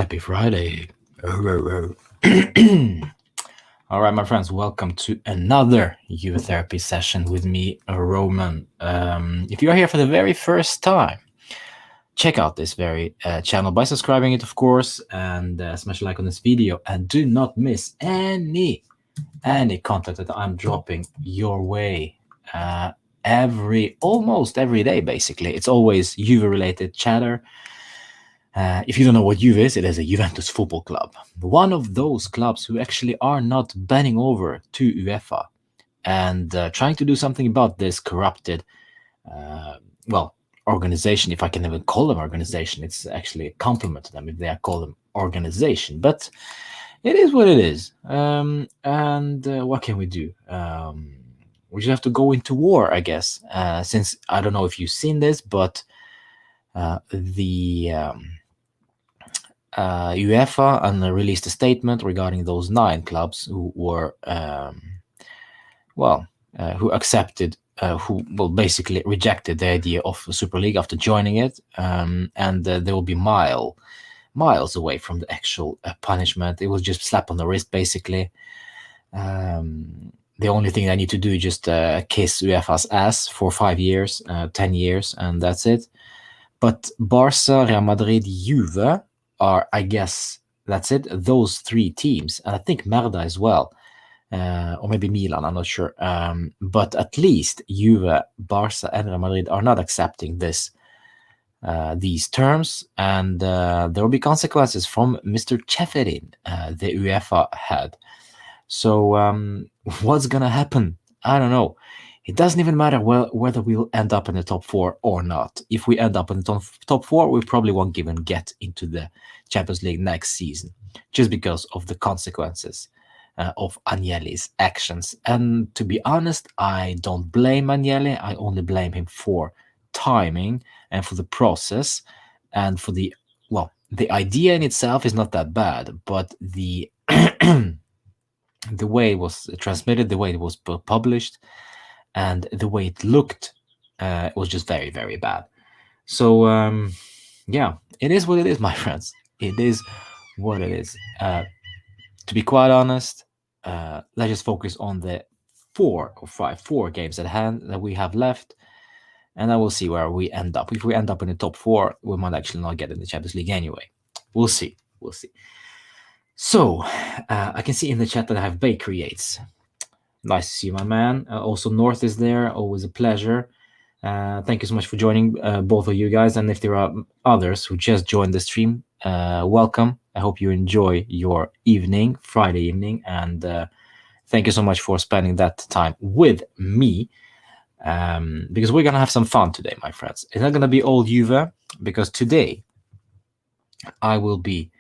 Happy Friday. All right, my friends, welcome to another Juve therapy session with me, Roman. If you are here for the very first time, check out this very channel by subscribing it, of course, and smash a like on this video, and do not miss any content that I'm dropping your way almost every day. Basically, it's always Juve related chatter. If you don't know what Juve is, it is a Juventus football club. One of those clubs who actually are not bending over to UEFA and trying to do something about this corrupted, organization, if I can even call them organization. It's actually a compliment to them if they are called them organization. But it is what it is. And what can we do? We just have to go into war, I guess, since I don't know if you've seen this, but the UEFA and released a statement regarding those 9 clubs who were, who accepted, basically rejected the idea of the Super League after joining it, and they will be miles away from the actual punishment. It was just slap on the wrist, basically. The only thing I need to do is just kiss UEFA's ass for 5 years, 10 years, and that's it. But Barca, Real Madrid, Juve are, I guess, that's it. Those 3 teams, and I think Merda as well, or maybe Milan, I'm not sure. But at least Juve, Barca, and Real Madrid are not accepting these terms, and there will be consequences from Mr. Ceferin, the UEFA head. So what's gonna happen? I don't know. It doesn't even matter whether we'll end up in the top 4 or not. If we end up in the top 4, we probably won't even get into the Champions League next season, just because of the consequences of Agnelli's actions. And to be honest, I don't blame Agnelli. I only blame him for timing and for the process, and for the idea in itself is not that bad, but the the way it was transmitted, the way it was published, and the way it looked was just very, very bad. So it is what it is, my friends. It is what it is. To be quite honest, let's just focus on the 4 games at hand that we have left, and I will see where we end up. If we end up in the top 4, we might actually not get in the Champions League anyway. We'll see. So I can see in the chat that I have Bakery Yates. Nice to see you, my man. Also, North is there. Always a pleasure. Thank you so much for joining, both of you guys. And if there are others who just joined the stream, welcome. I hope you enjoy your evening, Friday evening. And thank you so much for spending that time with me. Because we're going to have some fun today, my friends. It's not going to be all Juve, because today I will be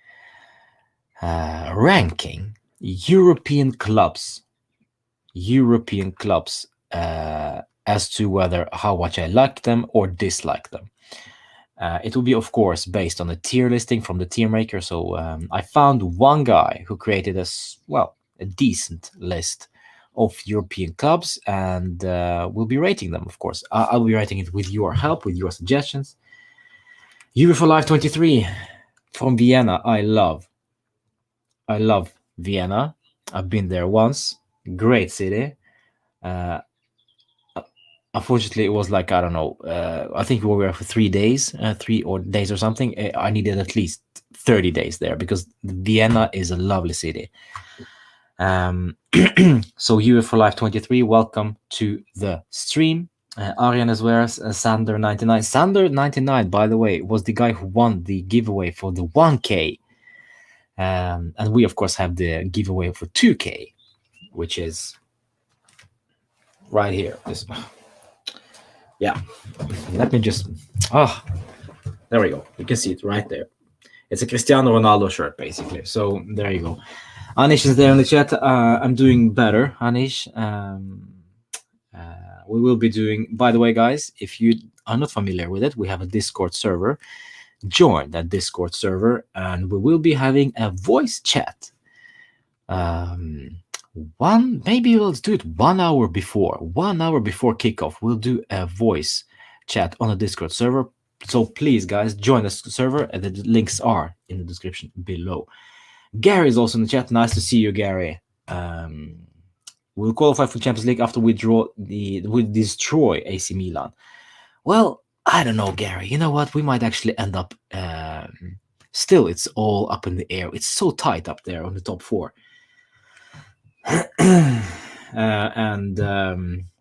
ranking European clubs as to how much I like them or dislike them. It will be, of course, based on a tier listing from the tier maker. So I found one guy who created a decent list of European clubs, and we'll be rating them, of course. I'll be rating it with your help, with your suggestions. Juve for Life 23 from Vienna. I love Vienna. I've been there once. Great city. Unfortunately, it was like, I don't know, I think we were there for 3 days, 3 days or something. I needed at least 30 days there, because Vienna is a lovely city. So Juve for Life 23, welcome to the stream. Arian as well as Sander99. Sander99, by the way, was the guy who won the giveaway for the 1K. And we, of course, have the giveaway for 2K, which is right here. Let me just... there we go. You can see it right there. It's a Cristiano Ronaldo shirt, basically. So there you go. Anish is there in the chat. I'm doing better, Anish. We will be doing... By the way, guys, if you are not familiar with it, we have a Discord server. Join that Discord server, and we will be having a voice chat. Maybe we'll do it 1 hour before. 1 hour before kickoff, we'll do a voice chat on a Discord server. So please, guys, join the server. And the links are in the description below. Gary is also in the chat. Nice to see you, Gary. We'll qualify for Champions League after we destroy AC Milan. Well, I don't know, Gary. You know what? We might actually end up. Still, it's all up in the air. It's so tight up there on the top four. And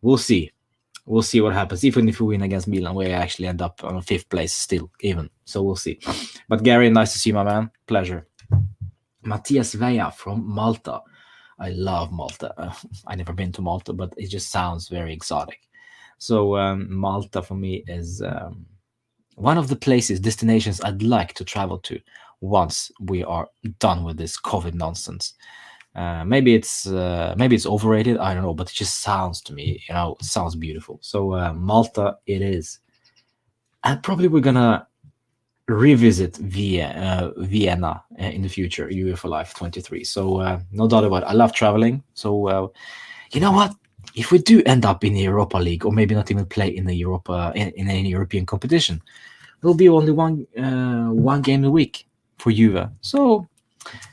we'll see. We'll see what happens. Even if we win against Milan, we actually end up on 5th place still, even. So we'll see. But Gary, nice to see you, my man. Pleasure. Matthias Veja from Malta. I love Malta. I've never been to Malta, but it just sounds very exotic. So Malta for me is one of the destinations I'd like to travel to once we are done with this COVID nonsense. Maybe it's overrated. I don't know, but it just sounds to me, sounds beautiful. So Malta it is, and probably we're gonna revisit Vienna in the future, UEFA Life 23. So no doubt about it. I love traveling. So you know what? If we do end up in the Europa League, or maybe not even play in the in any European competition, there'll be only one game a week for Juve. So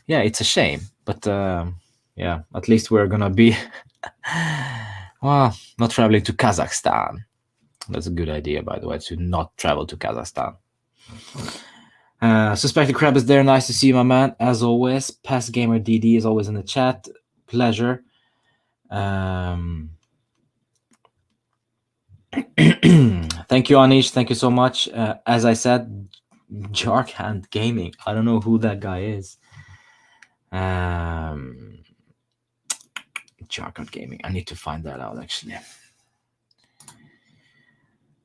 yeah, it's a shame, but yeah, at least we're gonna be not traveling to Kazakhstan. That's a good idea, by the way, to not travel to Kazakhstan. Suspected Crab is there. Nice to see you, my man. As always, Past Gamer DD is always in the chat. Pleasure. Thank you, Anish. Thank you so much. As I said, Jarkhand Gaming. I don't know who that guy is. Jarkhand Gaming. I need to find that out, actually.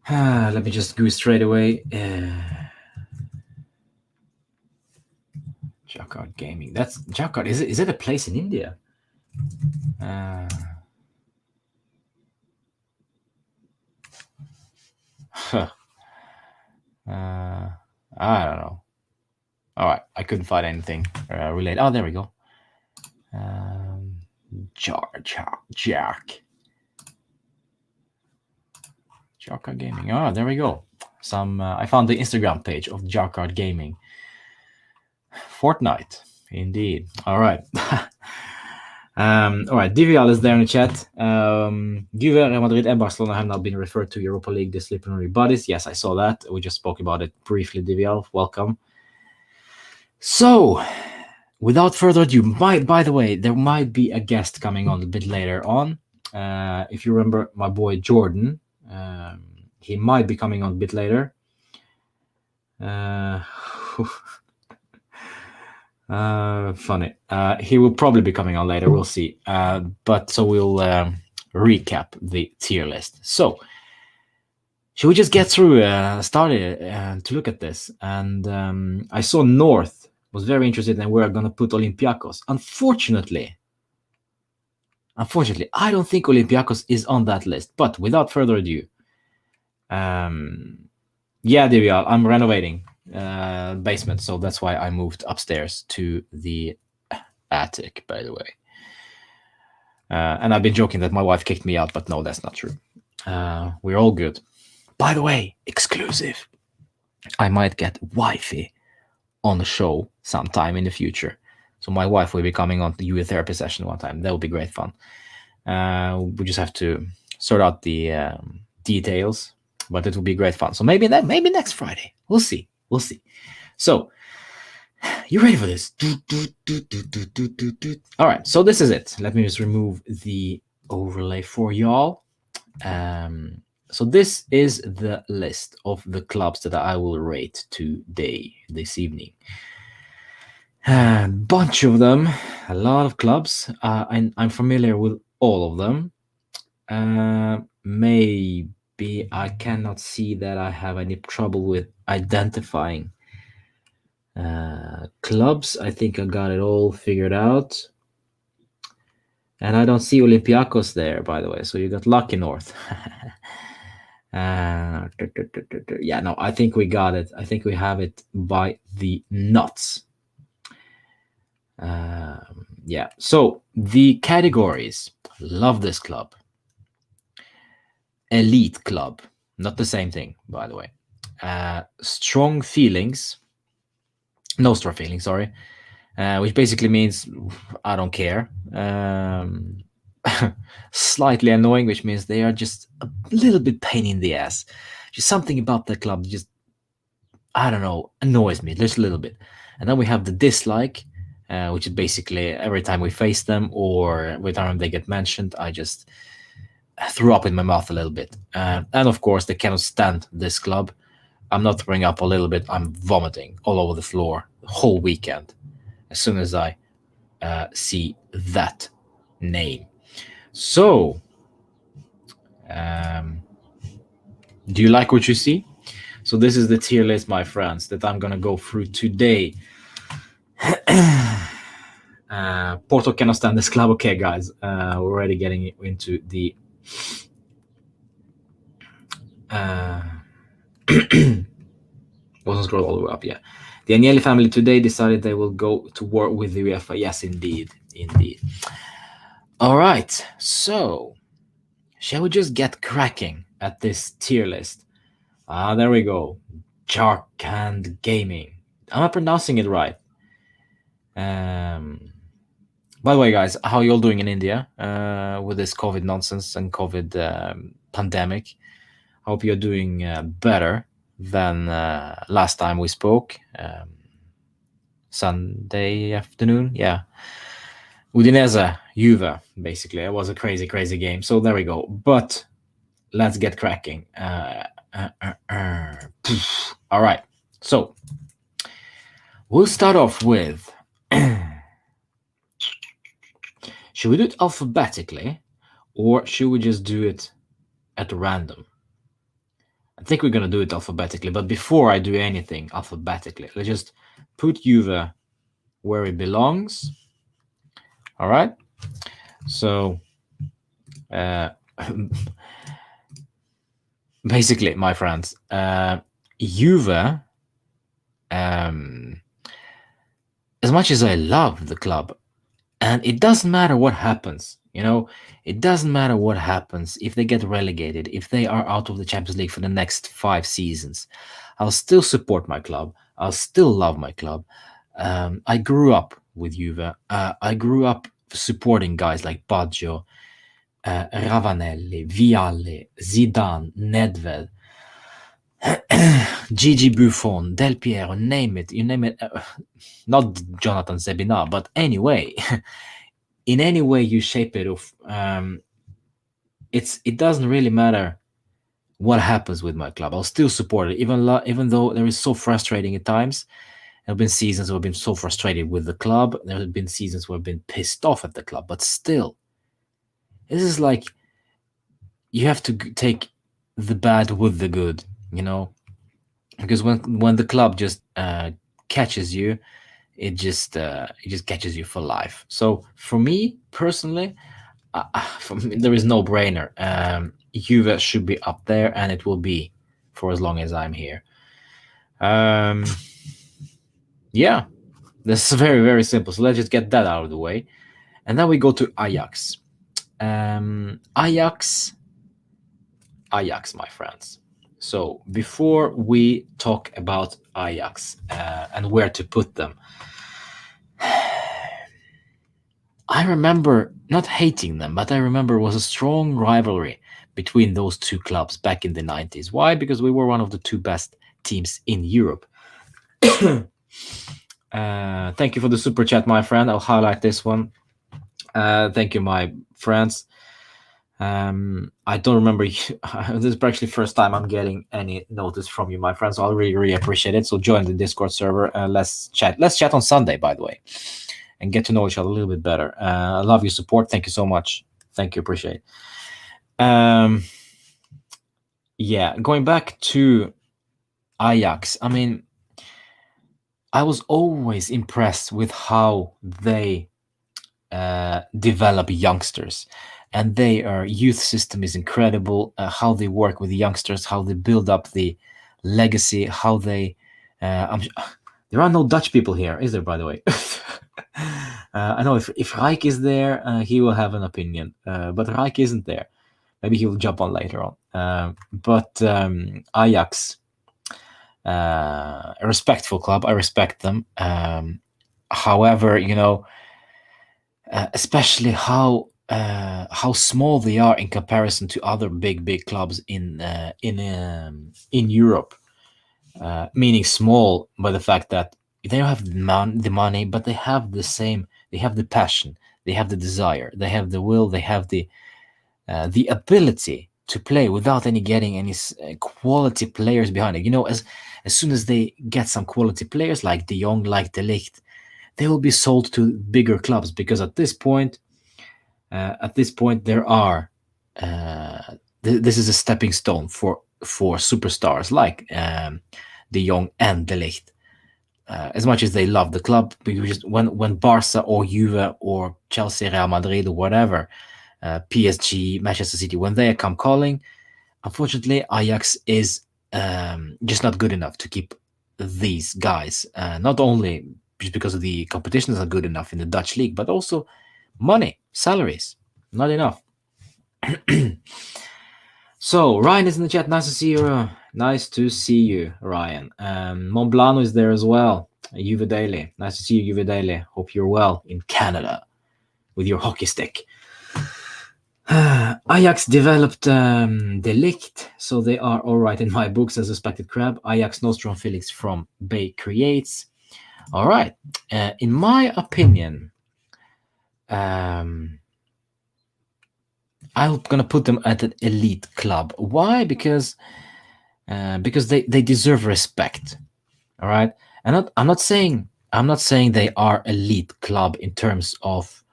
Let me just go straight away. Jarkhand Gaming. That's Jarkhand. Is it a place in India? I don't know. All right, I couldn't find anything related. Oh, there we go. Jarkard Gaming. Oh, there we go. I found the Instagram page of Jarkard Gaming. Fortnite, indeed. All right. All right, DVL is there in the chat. Juve, Real Madrid, and Barcelona have now been referred to Europa League disciplinary bodies. Yes, I saw that. We just spoke about it briefly, DVL. Welcome. So, without further ado, by the way, there might be a guest coming on a bit later on. If you remember my boy Jordan, he might be coming on a bit later. Funny. He will probably be coming on later. We'll see. But so we'll recap the tier list. So, should we just get started to look at this? And I saw North was very interested, and we're going to put Olympiacos. Unfortunately, I don't think Olympiacos is on that list. But without further ado, yeah, there we are. I'm renovating basement, so that's why I moved upstairs to the attic, by the way. And I've been joking that my wife kicked me out, but no, that's not true. We're all good. By the way, exclusive. I might get wifey on the show sometime in the future. So my wife will be coming on to do a therapy session one time. That would be great fun. We just have to sort out the details, but it will be great fun. So maybe next Friday. We'll see. So, you ready for this? All right, so this is it. Let me just remove the overlay for y'all. So this is the list of the clubs that I will rate this evening. A bunch of them, a lot of clubs. I'm familiar with all of them. Maybe I cannot see that I have any trouble with identifying clubs. I think I got it all figured out. And I don't see Olympiacos there, by the way. So you got lucky, North. Yeah, no, I think we got it. I think we have it by the nuts. Yeah, so the categories. Love this club. Elite club. Not the same thing, by the way. strong feelings, no strong feelings, sorry, which basically means I don't care. Slightly annoying, which means they are just a little bit pain in the ass. Just something about the club just, I don't know, annoys me just a little bit. And then we have the dislike, which is basically every time we face them or every time they get mentioned, I just threw up in my mouth a little bit. And of course, they cannot stand this club. I'm not throwing up a little bit, I'm vomiting all over the floor the whole weekend as soon as I see that name. So, do you like what you see? So this is the tier list, my friends, that I'm gonna go through today. Porto cannot stand this club. Okay, guys, we're already getting into the wasn't scroll all the way up. Yeah, the Agnelli family today decided they will go to war with the UEFA. Yes, indeed. All right, so shall we just get cracking at this tier list? There we go. Jarkand Gaming. Am I pronouncing it right? By the way, guys, how you all doing in India with this COVID nonsense and COVID pandemic? I hope you're doing better than last time we spoke. Sunday afternoon, yeah. Udinese, Juve, basically. It was a crazy, crazy game. So there we go. But let's get cracking. All right. So we'll start off with. Should we do it alphabetically or should we just do it at random? I think we're going to do it alphabetically, but before I do anything alphabetically, let's just put Juve where it belongs. All right. So basically, my friends, Juve, as much as I love the club, and it doesn't matter what happens, it doesn't matter what happens if they get relegated, if they are out of the Champions League for the next 5 seasons. I'll still support my club. I'll still love my club. I grew up with Juve. I grew up supporting guys like Baggio, Ravanelli, Vialli, Zidane, Nedved, Gigi Buffon, Del Piero, name it. You name it. Not Jonathan Zebina, but anyway, in any way you shape it, it doesn't really matter what happens with my club. I'll still support it, even though there is so frustrating at times. There have been seasons where I've been so frustrated with the club. There have been seasons where I've been pissed off at the club. But still, this is like you have to take the bad with the good, because when the club just catches you, it just catches you for life. So for me personally, there is no brainer. Juve should be up there, and it will be for as long as I'm here. Yeah, this is very, very simple. So let's just get that out of the way, and then we go to Ajax. Ajax, my friends. So before we talk about Ajax and where to put them, I remember not hating them, but I remember it was a strong rivalry between those two clubs back in the 90s. Why? Because we were one of the 2 best teams in Europe. Thank you for the super chat, my friend. I'll highlight this one. Thank you, my friends. I don't remember you. This is actually the first time I'm getting any notice from you, my friends. So I'll really, really appreciate it. So join the Discord server. Let's chat. Let's chat on Sunday, by the way, and get to know each other a little bit better. I love your support. Thank you so much. Thank you. Appreciate it. Yeah, going back to Ajax. I mean, I was always impressed with how they develop youngsters. And their youth system is incredible. How they work with the youngsters, how they build up the legacy, how they. There are no Dutch people here, is there? By the way, I know if Reich is there, he will have an opinion. But Reich isn't there. Maybe he will jump on later on. But Ajax, a respectful club. I respect them. However, especially how small they are in comparison to other big clubs in Europe. Meaning small by the fact that they don't have the money, but they have the same. They have the passion. They have the desire. They have the will. They have the ability to play without any getting any quality players behind it. As soon as they get some quality players like De Jong, like De Ligt, they will be sold to bigger clubs because at this point there are this is a stepping stone for superstars like De Jong and De Ligt. As much as they love the club, because just when Barca or Juve or Chelsea, Real Madrid or whatever, PSG, Manchester City, when they come calling, unfortunately Ajax is just not good enough to keep these guys. Not only just because of the competition is not good enough in the Dutch league, but also money, salaries, not enough. So Ryan is in the chat. Nice to see you. Nice to see you, Ryan. Monblano is there as well. Juve Daily. Nice to see you, Juve Daily. Hope you're well in Canada with your hockey stick. Ajax developed De Ligt, so they are all right in my books as suspected crab. Ajax Nostrom Felix from Bay creates. All right. In my opinion, I'm gonna put them at an elite club. Why? Because they deserve respect. All right, and I'm not saying they are elite club in terms of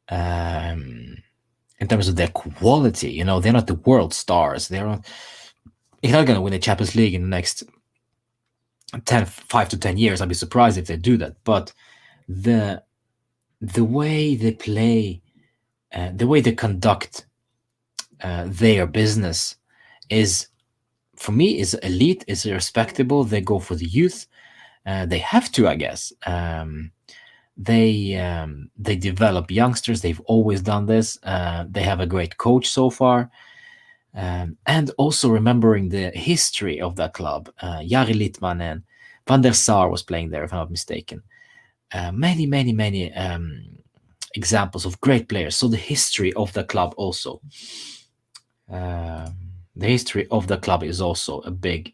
their quality. They're not the world stars. They're not gonna win the Champions League in the next 5 to 10 years. I'd be surprised if they do that. But the way they play, the way they conduct their business is, for me, is elite, is respectable. They go for the youth. They have to, I guess. They develop youngsters. They've always done this. They have a great coach so far. And also remembering the history of that club. Jari Litmanen, Van der Sar was playing there, if I'm not mistaken. Many examples of great players. So the history of the club also. The history of the club is also a big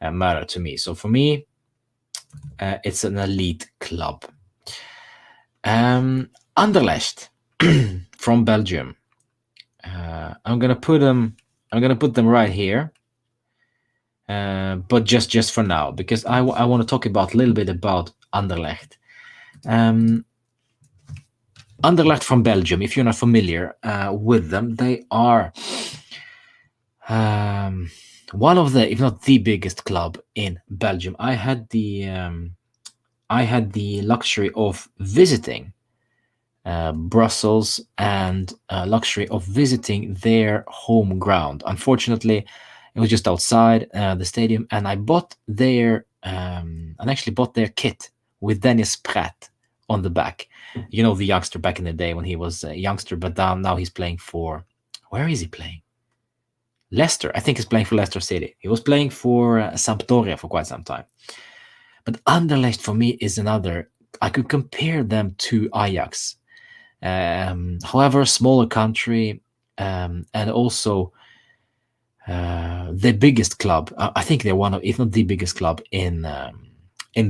matter to me. So for me, it's an elite club. Anderlecht from Belgium. I'm gonna put them right here. But just for now, because I want to talk about a little bit about Anderlecht. Anderlecht from Belgium, if you're not familiar with them, they are one of the, if not the biggest club in Belgium. I had the luxury of visiting Brussels and luxury of visiting their home ground. Unfortunately, it was just outside the stadium, and I bought their kit with Dennis Pratt on the back. The youngster back in the day when he was a youngster, but now he's playing for, where is he playing? Leicester. I think he's playing for Leicester City. He was playing for Sampdoria for quite some time. But Anderlecht for me is another. I could compare them to Ajax. However, smaller country, and also the biggest club. I think they're one of, if not the biggest club in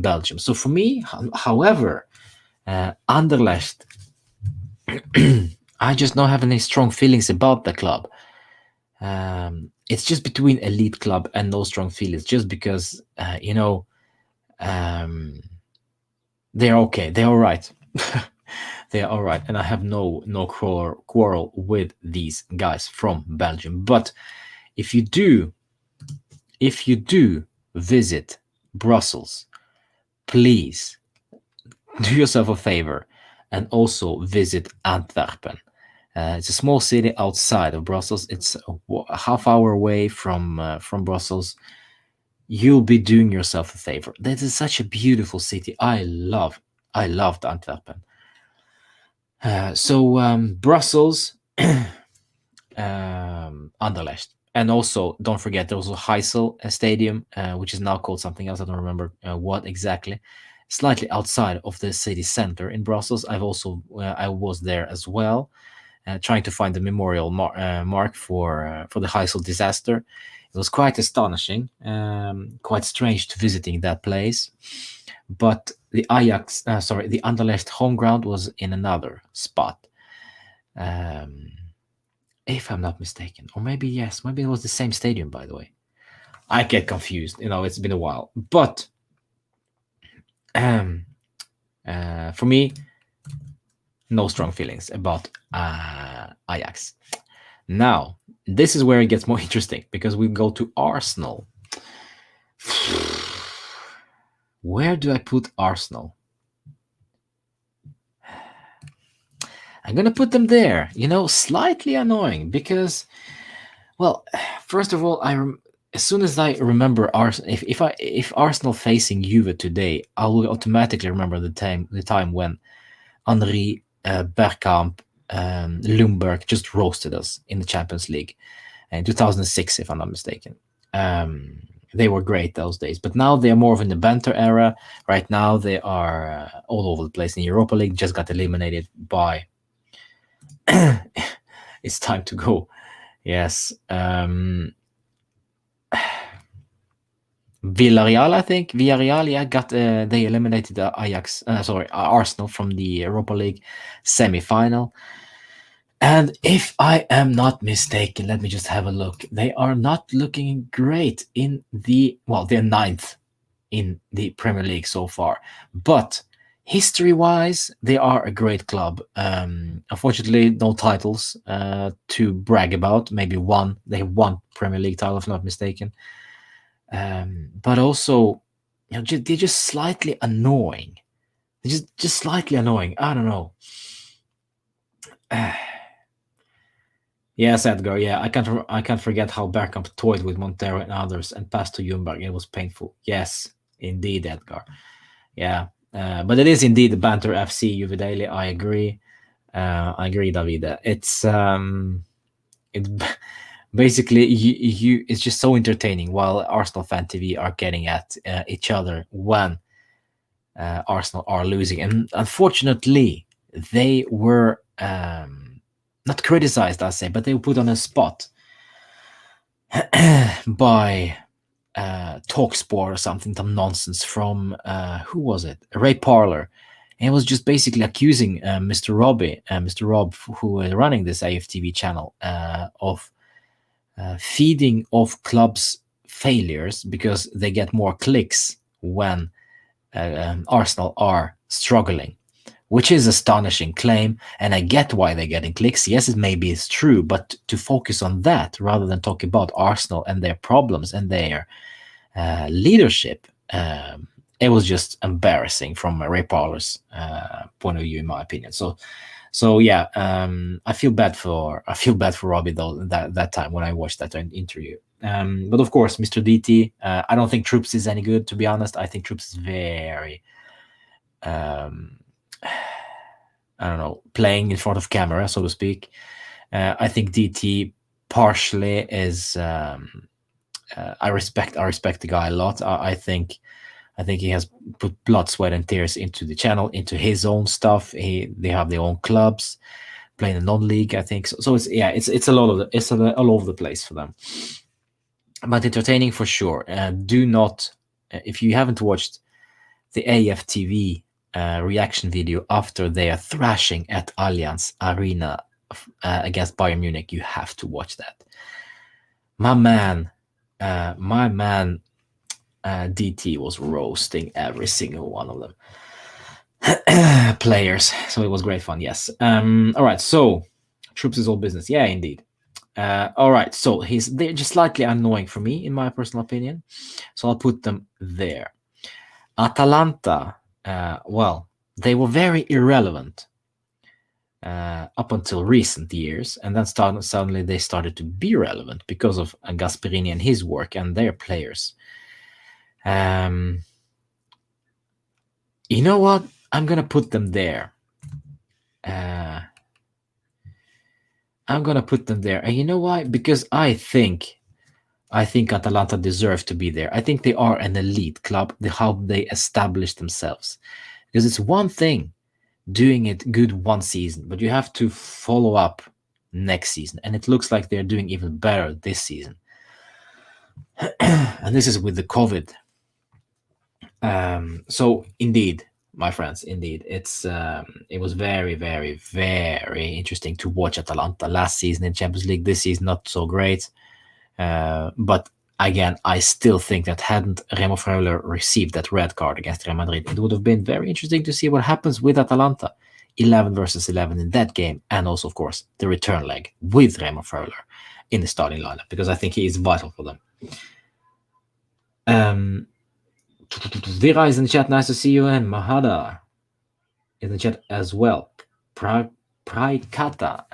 Belgium. So for me, however, Anderlecht, I just don't have any strong feelings about the club. It's just between elite club and no strong feelings, just because they're okay. They're all right. They're all right, and I have no quarrel with these guys from Belgium. But if you do visit Brussels, please do yourself a favor and also visit Antwerpen. It's a small city outside of Brussels. It's a half hour away from Brussels. You'll be doing yourself a favor. This is such a beautiful city. I loved Antwerpen. So Brussels, Anderlecht. And also, don't forget, there was a Heysel Stadium, which is now called something else. I don't remember what exactly. Slightly outside of the city center in Brussels. I was there as well, trying to find the memorial mark for the Heysel disaster. It was quite astonishing, quite strange to visiting that place. But the Anderlecht home ground was in another spot. Um, if I'm not mistaken, or maybe yes, maybe it was the same stadium. By the way, I get confused. It's been a while, but um, for me, no strong feelings about Ajax. Now, this is where it gets more interesting because we go to Arsenal. Where do I put Arsenal? I'm gonna put them there. Slightly annoying because, well, first of all, as soon as I remember Arsenal, if Arsenal facing Juve today, I will automatically remember the time when Henri, Bergkamp, Lumberg just roasted us in the Champions League in 2006, if I'm not mistaken. They were great those days, but now they are more of in the banter era. Right now, they are all over the place in the Europa League. Just got eliminated by. It's time to go. Yes. Villarreal, I think. Villarreal, yeah, they eliminated Arsenal from the Europa League semi-final. And if I am not mistaken, let me just have a look. They are not looking great they're ninth in the Premier League so far. But history-wise, they are a great club. Unfortunately, no titles to brag about. Maybe one. They have one Premier League title, if I'm not mistaken. But also, they're just slightly annoying. They're just slightly annoying. I don't know. Yes, Edgar. Yeah, I can't forget how Bergkamp toyed with Montero and others and passed to Ljungberg. It was painful. Yes, indeed, Edgar. Yeah, but it is indeed the banter FC Juve Daily. I agree. I agree, Davide. It's basically it's just so entertaining while Arsenal fan TV are getting at each other when Arsenal are losing, and unfortunately, they were not criticized, I say, but they were put on a spot by Talksport or something, some nonsense from who was it? Ray Parler. And it was just basically accusing Mr. Rob, who was running this AFTV channel, of feeding off clubs' failures because they get more clicks when Arsenal are struggling, which is astonishing claim, and I get why they're getting clicks. Yes, it maybe is true, but to focus on that rather than talk about Arsenal and their problems and their leadership, it was just embarrassing from Ray Parler's point of view, in my opinion. So yeah, I feel bad for Robbie though that time when I watched that interview. But of course, Mr. DT, I don't think Troops is any good, to be honest. I think Troops is very, I don't know, playing in front of camera, so to speak. I think DT partially is. I respect the guy a lot. I think he has put blood, sweat, and tears into the channel, into his own stuff. They have their own clubs, playing the non-league. I think so. It's a lot of it's all over the place for them, but entertaining for sure. Do not, if you haven't watched the AFTV reaction video after they are thrashing at Allianz Arena against Bayern Munich, you have to watch that. My man. DT was roasting every single one of them players, so it was great fun. Yes. All right, so Troops is all business. Yeah, indeed. All right, so they're just slightly annoying for me, in my personal opinion, so I'll put them there. Atalanta, well, they were very irrelevant up until recent years, and then suddenly they started to be relevant because of Gasperini and his work and their players. You know what? I'm gonna put them there. I'm gonna put them there, and you know why? Because I think I think Atalanta deserve to be there. I think they are an elite club, how they establish themselves. Because it's one thing doing it good one season, but you have to follow up next season. And it looks like they're doing even better this season. And this is with the COVID. So indeed, my friends, indeed, it was very, very, very interesting to watch Atalanta last season in Champions League. This season, not so great. But again, I still think that hadn't Remo Freuler received that red card against Real Madrid, it would have been very interesting to see what happens with Atalanta, 11 versus 11 in that game, and also, of course, the return leg with Remo Freuler in the starting lineup, because I think he is vital for them. Vira is in the chat. Nice to see you. And Mahada in the chat as well. Praikata.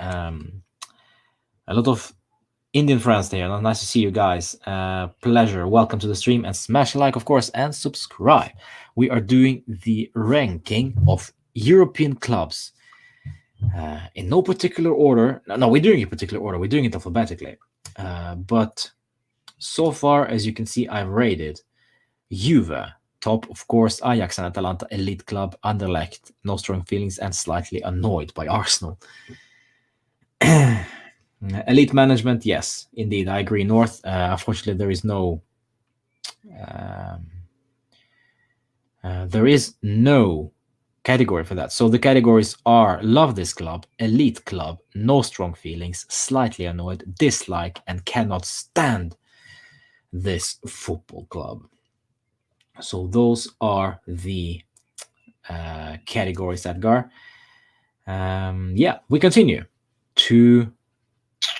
A lot of Indian friends there. Nice to see you guys. Pleasure. Welcome to the stream. And smash a like, of course, and subscribe. We are doing the ranking of European clubs in no particular order. No, we're doing it in particular order. We're doing it alphabetically. But so far, as you can see, I've rated Juve, top, of course, Ajax and Atalanta, elite club, Anderlecht, no strong feelings, and slightly annoyed by Arsenal. Elite management, yes, indeed, I agree. North, unfortunately, there is no category for that. So the categories are love this club, elite club, no strong feelings, slightly annoyed, dislike, and cannot stand this football club. So those are the categories, Edgar. Yeah, we continue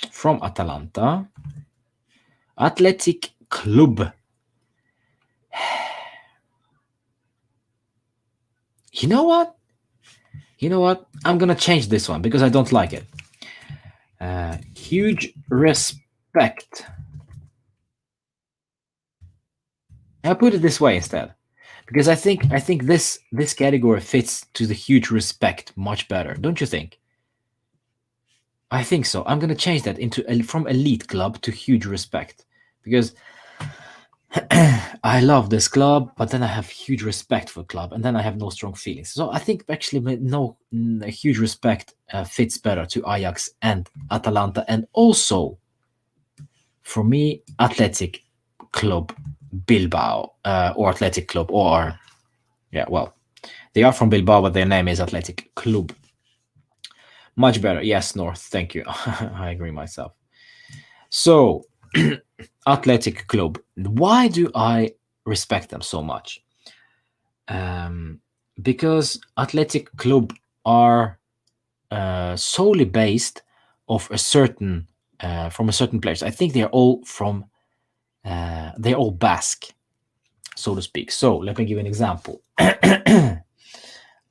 from Atalanta. Athletic Club. You know what? I'm going to change this one because I don't like it. Huge respect. I'll put it this way instead, because I think this category fits to the huge respect much better, don't you think? I think so. I'm gonna change that from elite club to huge respect, because I love this club, but then I have huge respect for the club, and then I have no strong feelings. So I think actually huge respect fits better to Ajax and Atalanta, and also for me, Athletic Club Bilbao, or Athletic Club, or they are from Bilbao, but their name is Athletic Club. Much better. Yes, North. Thank you. I agree myself. So, Athletic Club. Why do I respect them so much? Because Athletic Club are solely based of from a certain place. I think they're all Basque, so to speak. So let me give you an example.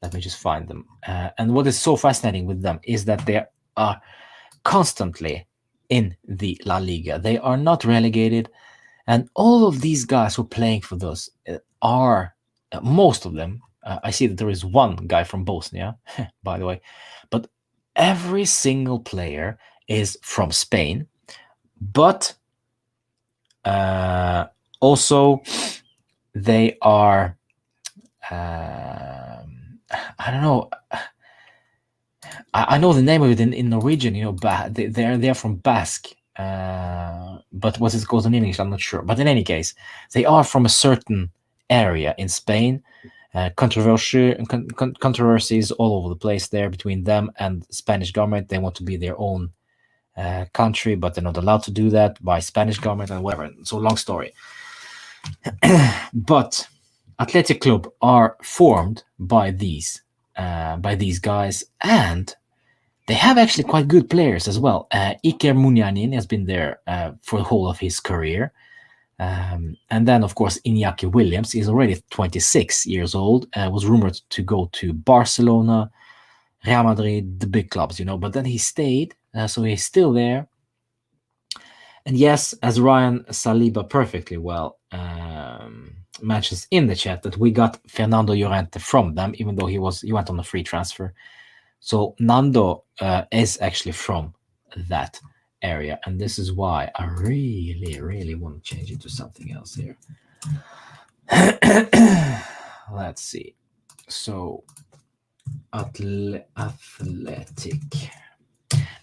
Let me just find them. And what is so fascinating with them is that they are constantly in the La Liga. They are not relegated. And all of these guys who are playing for those are, most of them, I see that there is one guy from Bosnia, by the way, but every single player is from Spain. But also they are, I don't know. I know the name of it in Norwegian. They're from Basque, but what is it called in English? I'm not sure. But in any case, they are from a certain area in Spain. Controversies all over the place there between them and the Spanish government. They want to be their own country, but they're not allowed to do that by Spanish government and whatever. So long story. But Athletic Club are formed by these guys, and they have actually quite good players as well. Iker Munianin has been there for the whole of his career. And then, of course, Iñaki Williams is already 26 years old, was rumored to go to Barcelona, Real Madrid, the big clubs, but then he stayed, so he's still there. And yes, as Ryan Saliba perfectly well mentions in the chat, that we got Fernando Llorente from them, even though he went on a free transfer. So Nando is actually from that area, and this is why I really, really want to change it to something else here. Let's see. So, athletic,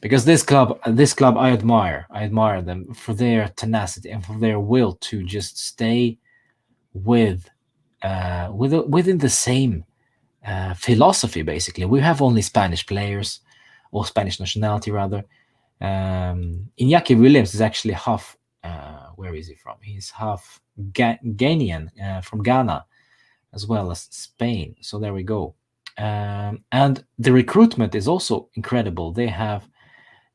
because this club, I admire them for their tenacity and for their will to just stay with, within the same philosophy. Basically, we have only Spanish players, or Spanish nationality rather. Iñaki Williams is actually half. Where is he from? He's half Ghanaian, from Ghana, as well as Spain. So there we go. And the recruitment is also incredible. They have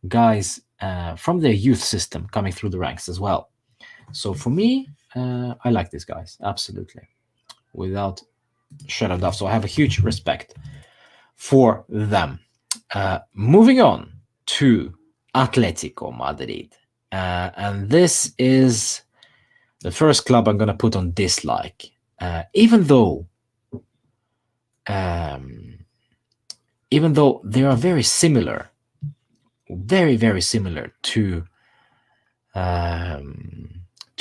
guys from their youth system coming through the ranks as well. So for me, I like these guys absolutely, without shadow of doubt. So I have a huge respect for them. Moving on to Atletico Madrid. And this is the first club I'm going to put on dislike. Even though they are very similar, very, very similar to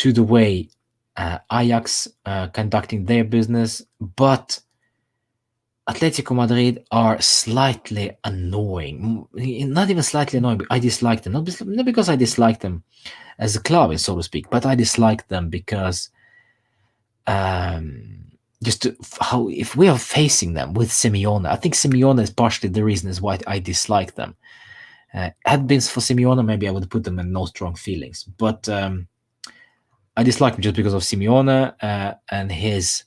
the way Ajax conducting their business, but Atletico Madrid are slightly annoying. Not even slightly annoying, but I dislike them. Not because I dislike them as a club, so to speak, but I dislike them because how if we are facing them with Simeone, I think Simeone is partially the reason is why I dislike them. Had been for Simeone, maybe I would put them in no strong feelings, but I dislike him just because of Simeone and his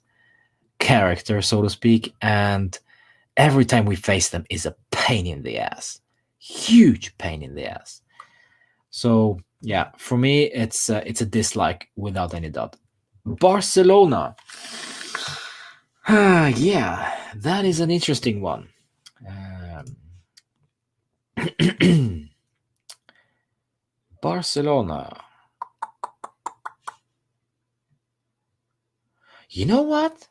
character, so to speak. And every time we face them is a pain in the ass, huge pain in the ass. So yeah, for me, it's a dislike without any doubt. Barcelona. Yeah, that is an interesting one. Barcelona. You know what?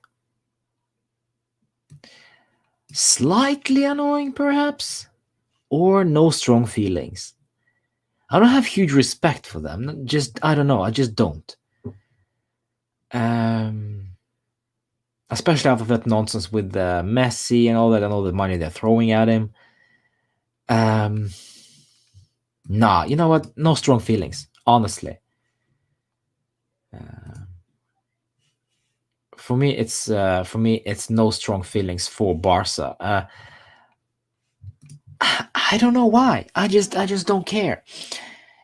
Slightly annoying, perhaps, or no strong feelings. I don't have huge respect for them. I don't know. I just don't. Especially after that nonsense with Messi and all that, and all the money they're throwing at him. Nah, you know what? No strong feelings, honestly. For me, it's no strong feelings for Barca. I don't know why. I just don't care.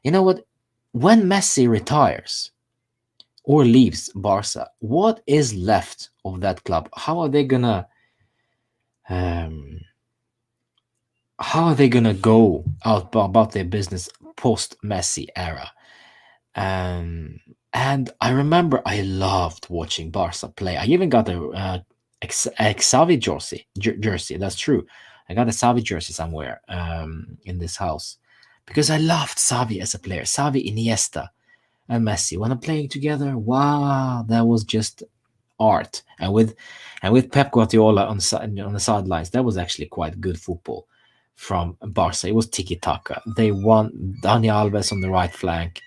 You know what? When Messi retires or leaves Barca, what is left of that club? How are they gonna go out about their business post Messi era? And I remember I loved watching Barca play. I even got a Xavi jersey. That's true. I got a Xavi jersey somewhere in this house because I loved Xavi as a player. Xavi, Iniesta, and Messi when I'm playing together. Wow, that was just art. And with Pep Guardiola on the sidelines, that was actually quite good football from Barca. It was tiki taka. They won. Dani Alves on the right flank.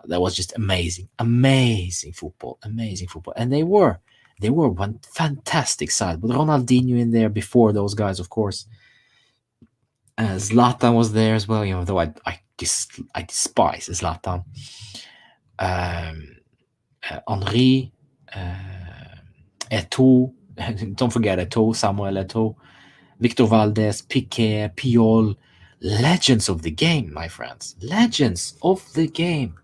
That was just amazing football, and they were one fantastic side with Ronaldinho in there before those guys, of course. Zlatan was there as well, though I despise Zlatan. Henry, Eto'o, don't forget Eto'o, Samuel Eto'o, Victor Valdez, Piqué, Puyol, legends of the game, my friends, legends of the game.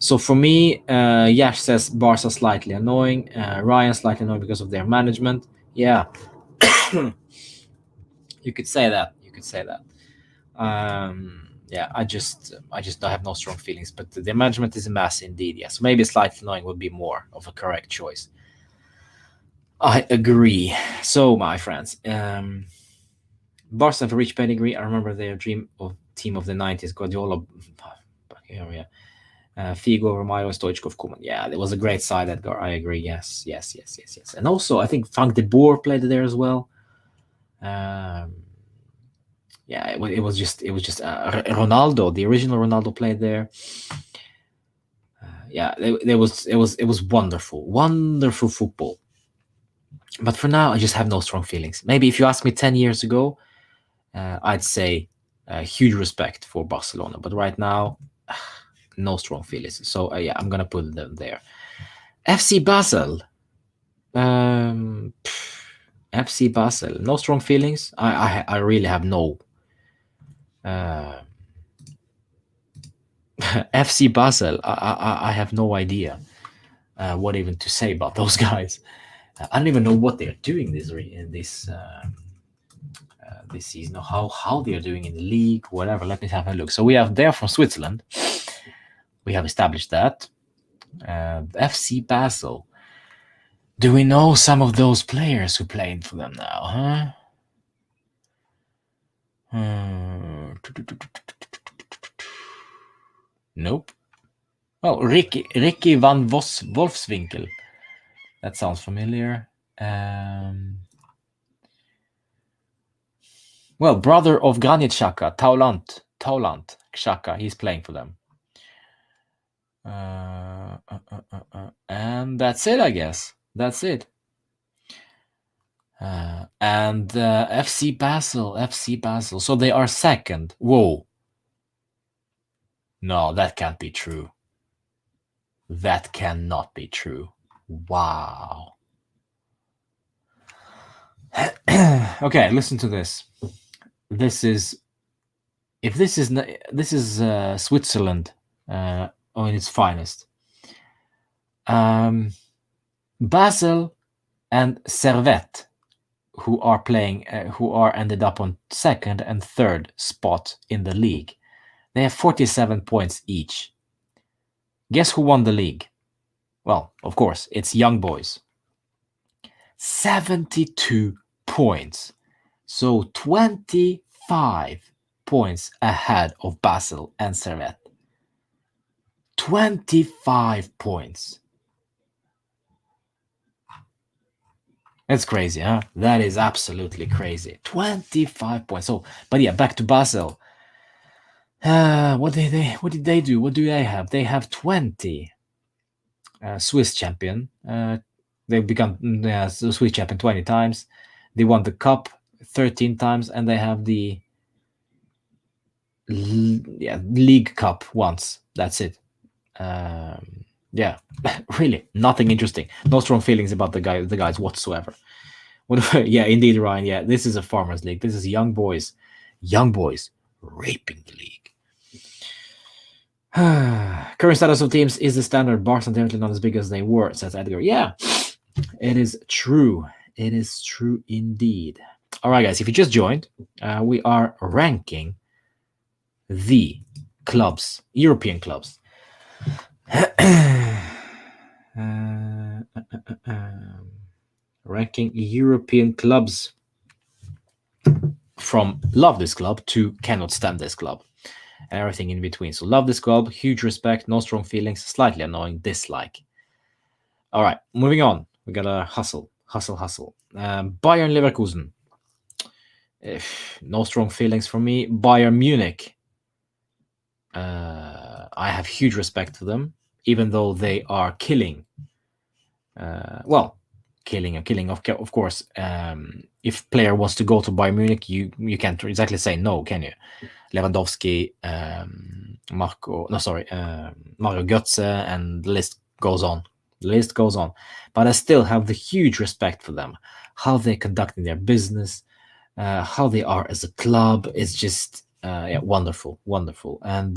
So for me, Yash says Barca slightly annoying, Ryan slightly annoying because of their management. Yeah, you could say that. Yeah, I just don't have no strong feelings, but the management is a mess indeed. Yes, so maybe slightly annoying would be more of a correct choice. I agree. So my friends, Barca have a rich pedigree. I remember their dream of team of the 90s, Guardiola, Figo, Romario, Stoichkov, Koeman. Yeah, it was a great side, Edgar. I agree. Yes. And also, I think Frank de Boer played there as well. yeah, it was just Ronaldo, the original Ronaldo played there. Yeah, it was wonderful, wonderful football. But for now, I just have no strong feelings. Maybe if you asked me 10 years ago, I'd say huge respect for Barcelona. But right now, no strong feelings. So yeah, I'm gonna put them there. FC Basel. FC Basel. No strong feelings. I really have no. Uh, FC Basel. I have no idea what even to say about those guys. I don't even know what they're doing this season, or how they're doing in the league, whatever. Let me have a look. So they're from Switzerland. We have established that. FC Basel. Do we know some of those players who played for them now, huh? Nope. Oh, Ricky van Wolfswinkel. That sounds familiar. Well, brother of Granit Xhaka, Taulant Xhaka, he's playing for them. And that's it, I guess. That's it. And FC Basel. So they are second. Whoa. No, that can't be true. That cannot be true. Wow. Okay, listen to this. This is Switzerland in its finest. Basel and Servette, who are ended up on second and third spot in the league. They have 47 points each. Guess who won the league? Well, of course, it's Young Boys. 72 points. So 25 points ahead of Basel and Servette. 25 points. That's crazy, huh? That is absolutely crazy. 25 points. So, but yeah, back to Basel. What did they do? What do they have? They have 20 Swiss champion. They've become Swiss champion 20 times. They won the cup 13 times, and they have the league cup once. That's it. Yeah, really nothing interesting. No strong feelings about the guys whatsoever. Yeah, indeed, Ryan. Yeah, this is a farmers league. This is young boys raping the league. Current status of teams is the standard. Barca definitely not as big as they were, says Edgar. Yeah, it is true. It is true indeed. All right, guys, if you just joined, we are ranking the clubs, European clubs. Ranking European clubs from love this club to cannot stand this club, and everything in between. So love this club, huge respect, no strong feelings, slightly annoying, dislike. All right, moving on. We gotta hustle. Bayern Leverkusen. No strong feelings for me. Bayern Munich. I have huge respect for them, even though they are killing. Killing. Of course, if player wants to go to Bayern Munich, you can't exactly say no, can you? Lewandowski, Mario Götze, and the list goes on. But I still have the huge respect for them. How they're conducting their business, how they are as a club is just wonderful. And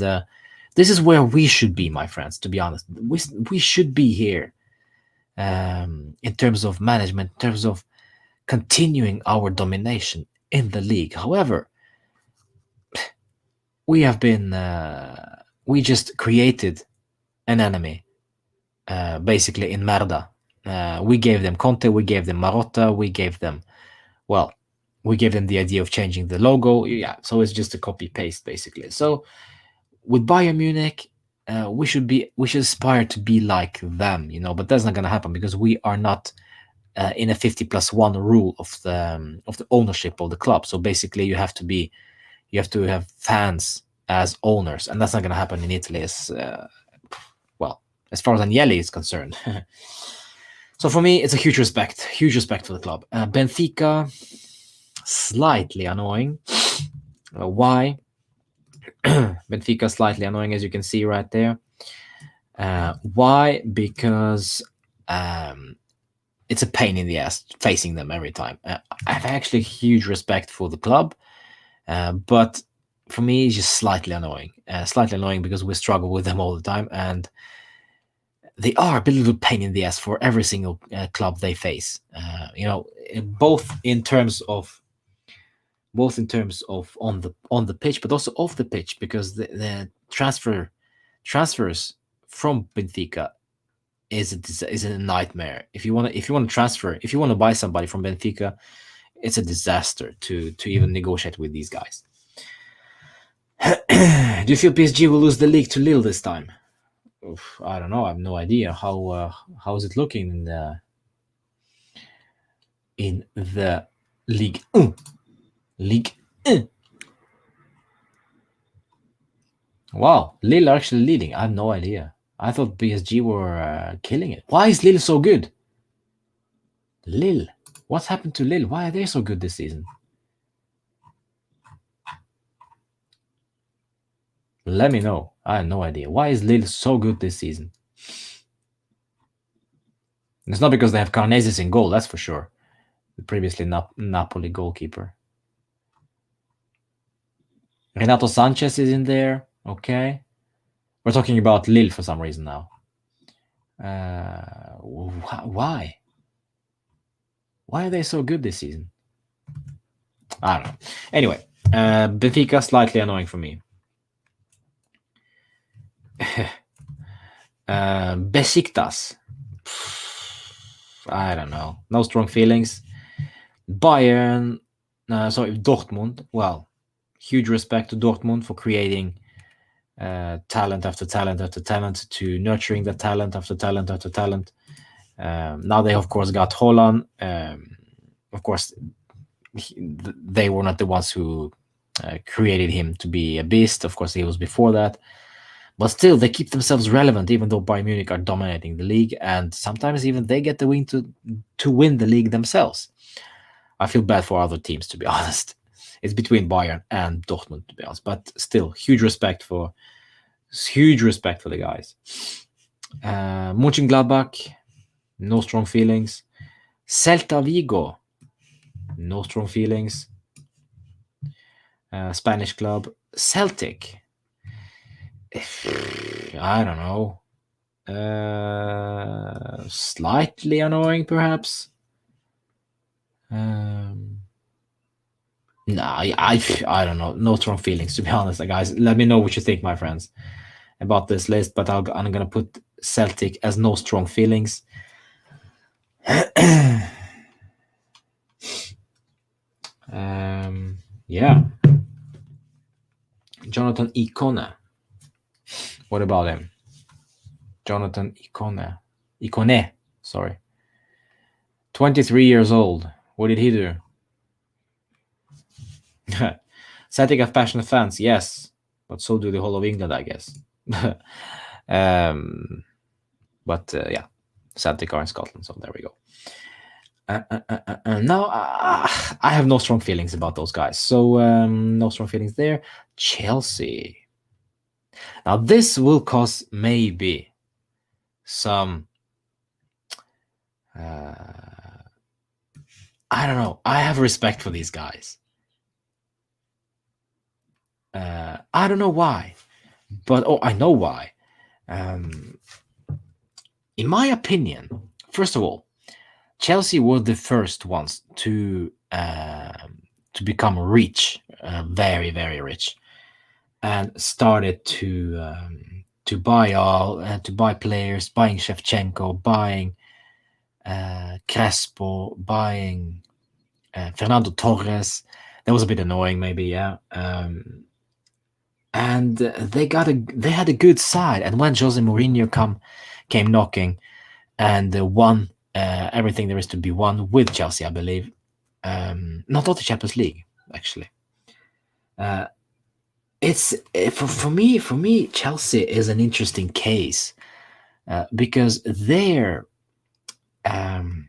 this is where we should be, my friends, to be honest. We should be here in terms of management, in terms of continuing our domination in the league. However, we have been we just created an enemy basically in Merda. We gave them Conte, we gave them Marotta, we gave them the idea of changing the logo. Yeah, so it's just a copy paste basically. So with Bayern Munich, we should aspire to be like them, but that's not going to happen because we are not in a 50+1 rule of the ownership of the club. So basically, you have to be You have to have fans as owners, and that's not going to happen in Italy well, as far as Agnelli is concerned. So for me, it's a huge respect for the club. Benfica, slightly annoying. Why? Benfica slightly annoying, as you can see right there. Why? Because it's a pain in the ass facing them every time. I have actually huge respect for the club, but for me, it's just slightly annoying. Slightly annoying because we struggle with them all the time, and they are a little pain in the ass for every single club they face. Both in terms of on the pitch, but also off the pitch, because the transfers from Benfica is a nightmare. If you want to transfer, if you want to buy somebody from Benfica, it's a disaster to even negotiate with these guys. Do you feel PSG will lose the league to Lille this time? Oof, I don't know. I have no idea. How is it looking in the Ligue 1? Ligue 1. Wow, Lille are actually leading. I have no idea. I thought PSG were killing it. Why is Lille so good? Lille. What's happened to Lille? Why are they so good this season? Let me know. I have no idea. Why is Lille so good this season? It's not because they have Carnesis in goal, that's for sure. The previously Napoli goalkeeper. Renato Sanchez is in there. Okay. We're talking about Lille for some reason now. Why? Why are they so good this season? I don't know. Anyway, Benfica, slightly annoying for me. Besiktas. I don't know. No strong feelings. Bayern, Dortmund. Well, huge respect to Dortmund for creating talent after talent after talent, to nurturing the talent after talent after talent. Now they, of course, got Holland. Of course, they were not the ones who created him to be a beast. Of course, he was before that. But still, they keep themselves relevant, even though Bayern Munich are dominating the league, and sometimes even they get the win to win the league themselves. I feel bad for other teams, to be honest. It's between Bayern and Dortmund, to be honest. But still, huge respect for the guys. Mönchengladbach, no strong feelings. Celta Vigo, no strong feelings. Spanish club. Celtic, I don't know. Slightly annoying, perhaps. I don't know. No strong feelings, to be honest, guys. Let me know what you think, my friends, about this list. But I'm gonna put Celtic as no strong feelings. Yeah. Jonathan Ikone. What about him? Jonathan Ikone. Sorry. 23 years old. What did he do? Celtic have passionate fans, yes, but so do the whole of England, I guess. But yeah, Celtic are in Scotland, so there we go. Now, I have no strong feelings about those guys, so no strong feelings there. Chelsea. Now, this will cause maybe some... I don't know. I have respect for these guys. I don't know why, but I know why. In my opinion, first of all, Chelsea were the first ones to become rich, very, very rich, and started to buy players, buying Shevchenko, buying Crespo, buying Fernando Torres. That was a bit annoying, maybe, yeah. And they had a good side. And when Jose Mourinho came knocking and won everything there is to be won with Chelsea, I believe, not the Champions League, actually. it's for me, Chelsea is an interesting case because their um,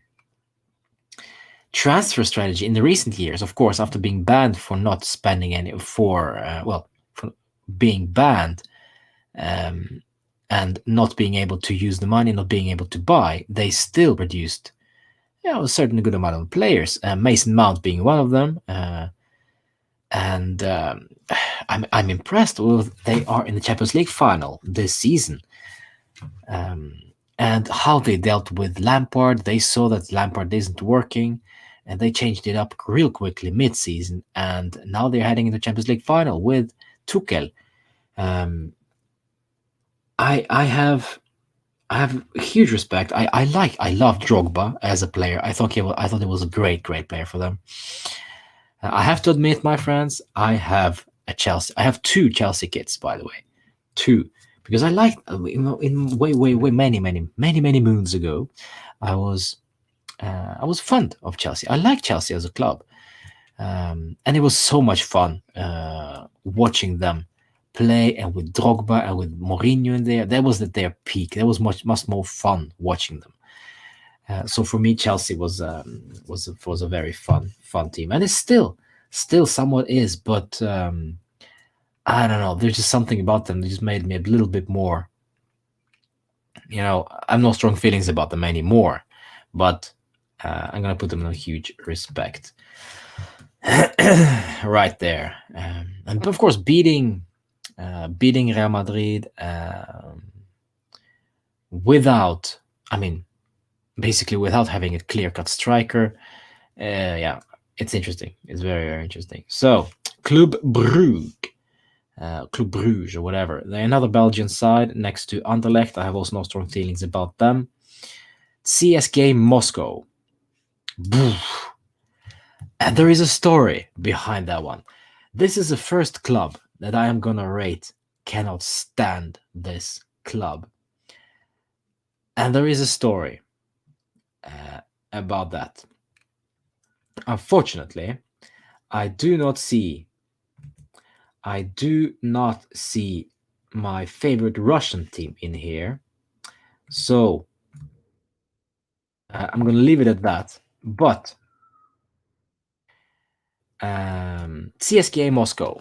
transfer strategy in the recent years, of course, after being banned for not spending any for being banned um, and not being able to use the money, not being able to buy, they still produced a certain good amount of players. Mason Mount being one of them, and I'm impressed with they are in the Champions League final this season. Um, and how they dealt with Lampard. They saw that Lampard isn't working, and they changed it up real quickly mid-season. And now they're heading into Champions League final with Tuchel. Um, I have huge respect. I love Drogba as a player. I thought he was a great player for them. I have to admit, my friends, I have a Chelsea. I have two Chelsea kits, by the way, two, because I like in way many moons ago, I was I was fond of Chelsea. I like Chelsea as a club, and it was so much fun watching them play, and with Drogba and with Mourinho in there. That was at their peak. That was much more fun watching them. So for me, Chelsea was a very fun team, and it's still somewhat is, but I don't know. There's just something about them that just made me a little bit more. I have no strong feelings about them anymore, but I'm gonna put them in a huge respect. Right there, and of course beating Real Madrid without, I mean, basically without having a clear-cut striker. Yeah, it's interesting. It's very interesting. So, Club Bruges or whatever. They're another Belgian side next to Anderlecht. I have also no strong feelings about them. CSK Moscow. And there is a story behind that one. This is the first club that I am gonna rate cannot stand this club. And there is a story about that. Unfortunately, I do not see my favorite Russian team in here. So I'm going to leave it at that. But CSKA Moscow,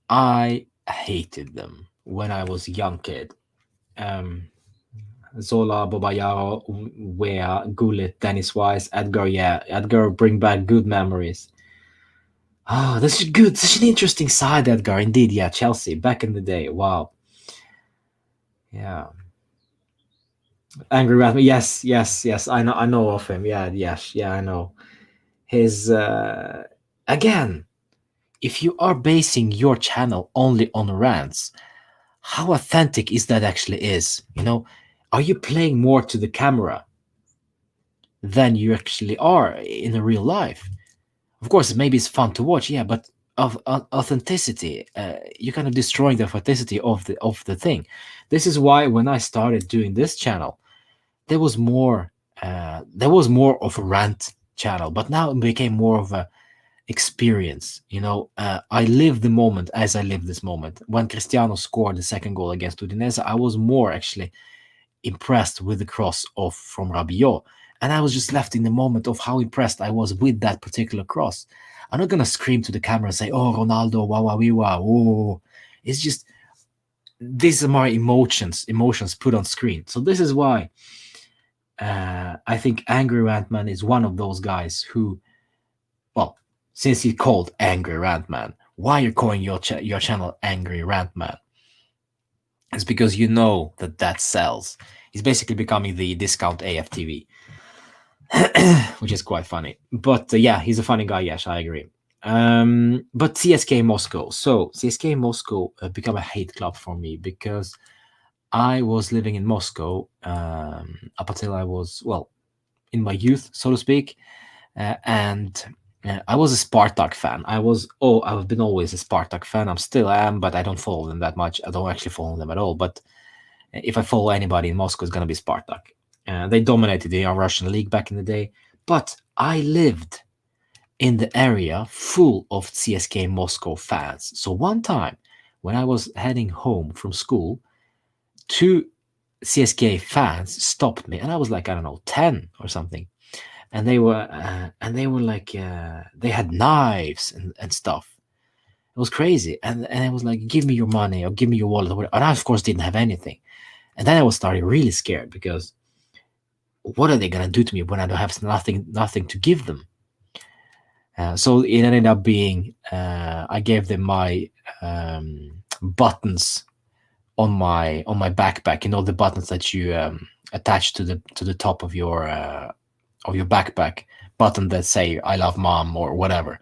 I hated them when I was a young kid. Zola, Bobayaro, Wea, Gullit, Dennis Wise, Edgar. Yeah, Edgar bring back good memories. Oh, this is good. Such an interesting side, Edgar. Indeed, yeah, Chelsea back in the day. Wow. Yeah. Angry Ratman. Yes. I know of him. Yeah, yes, yeah, I know. His again, if you are basing your channel only on rants, how authentic is that actually is? Are you playing more to the camera than you actually are in a real life? Of course, maybe it's fun to watch, yeah, but of authenticity, you're kind of destroying the authenticity of the thing. This is why when I started doing this channel, there was more of a rant channel, but now it became more of a experience. I live the moment as I live this moment. When Cristiano scored the second goal against Udinese, I was more actually impressed with the cross off from Rabiot. And I was just left in the moment of how impressed I was with that particular cross. I'm not gonna scream to the camera and say, "Oh, Ronaldo, wow, wow, wow, oh." It's just these are my emotions put on screen. So this is why I think Angry Rantman is one of those guys who, well, since he called Angry Rantman, why you're calling your channel Angry Rantman? It's because you know that sells. He's basically becoming the discount AFTV, which is quite funny. But yeah, he's a funny guy. Yes, I agree. But CSK Moscow. So CSK Moscow become a hate club for me because I was living in Moscow up until I was, well, in my youth, so to speak, and I was a Spartak fan. I've been always a Spartak fan. I'm still am, but I don't follow them that much. I don't actually follow them at all. But if I follow anybody in Moscow, it's gonna be Spartak. They dominated the Russian league back in the day. But I lived in the area full of CSK Moscow fans. So one time when I was heading home from school, two CSK fans stopped me, and I was like, I don't know, 10 or something. And they were like, they had knives and stuff. It was crazy. And I was like, give me your money or give me your wallet or whatever. And I, of course, didn't have anything. And then I was starting really scared because what are they gonna do to me when I don't have nothing to give them? So it ended up being I gave them my buttons on my backpack. You know, the buttons that you attach to the top of your backpack, button that say "I love mom" or whatever.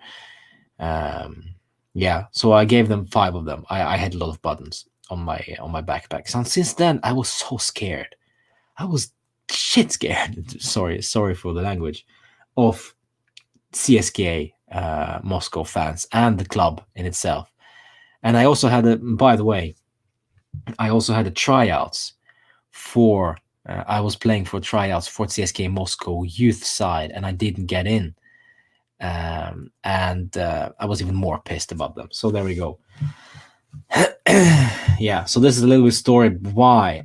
Yeah, so I gave them 5 of them. I had a lot of buttons on my backpack. So since then, I was so scared. I was shit scared. sorry for the language, of CSKA Moscow fans and the club in itself. And I also had by the way, I also had a tryouts for. I was playing for tryouts for CSKA Moscow youth side, and I didn't get in. And I was even more pissed about them. So there we go. Yeah, so this is a little bit story why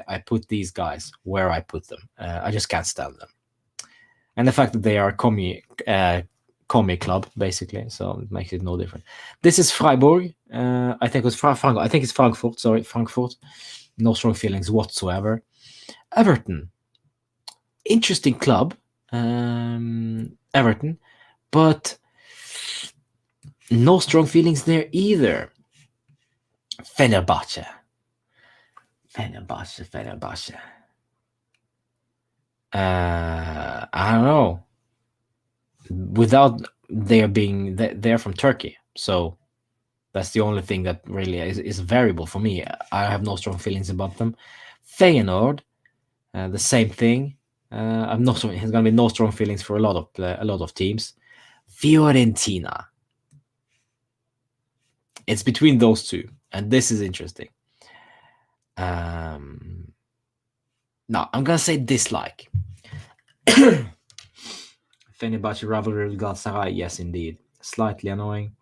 I put these guys where I put them. I just can't stand them, and the fact that they are commie club basically, so it makes it no different. This is Freiburg. I think it was I think it's Frankfurt. Sorry, Frankfurt. No strong feelings whatsoever. Everton, interesting club. Everton, but no strong feelings there either. Fenerbahce. I don't know. Without their being, they're from Turkey, so that's the only thing that really is a variable for me. I have no strong feelings about them. Feyenoord, the same thing. I'm not. There's gonna be no strong feelings for a lot of teams. Fiorentina. It's between those two, and this is interesting. No, I'm gonna say dislike. Fenerbahce rivalry with Galatasaray, yes, indeed, slightly annoying.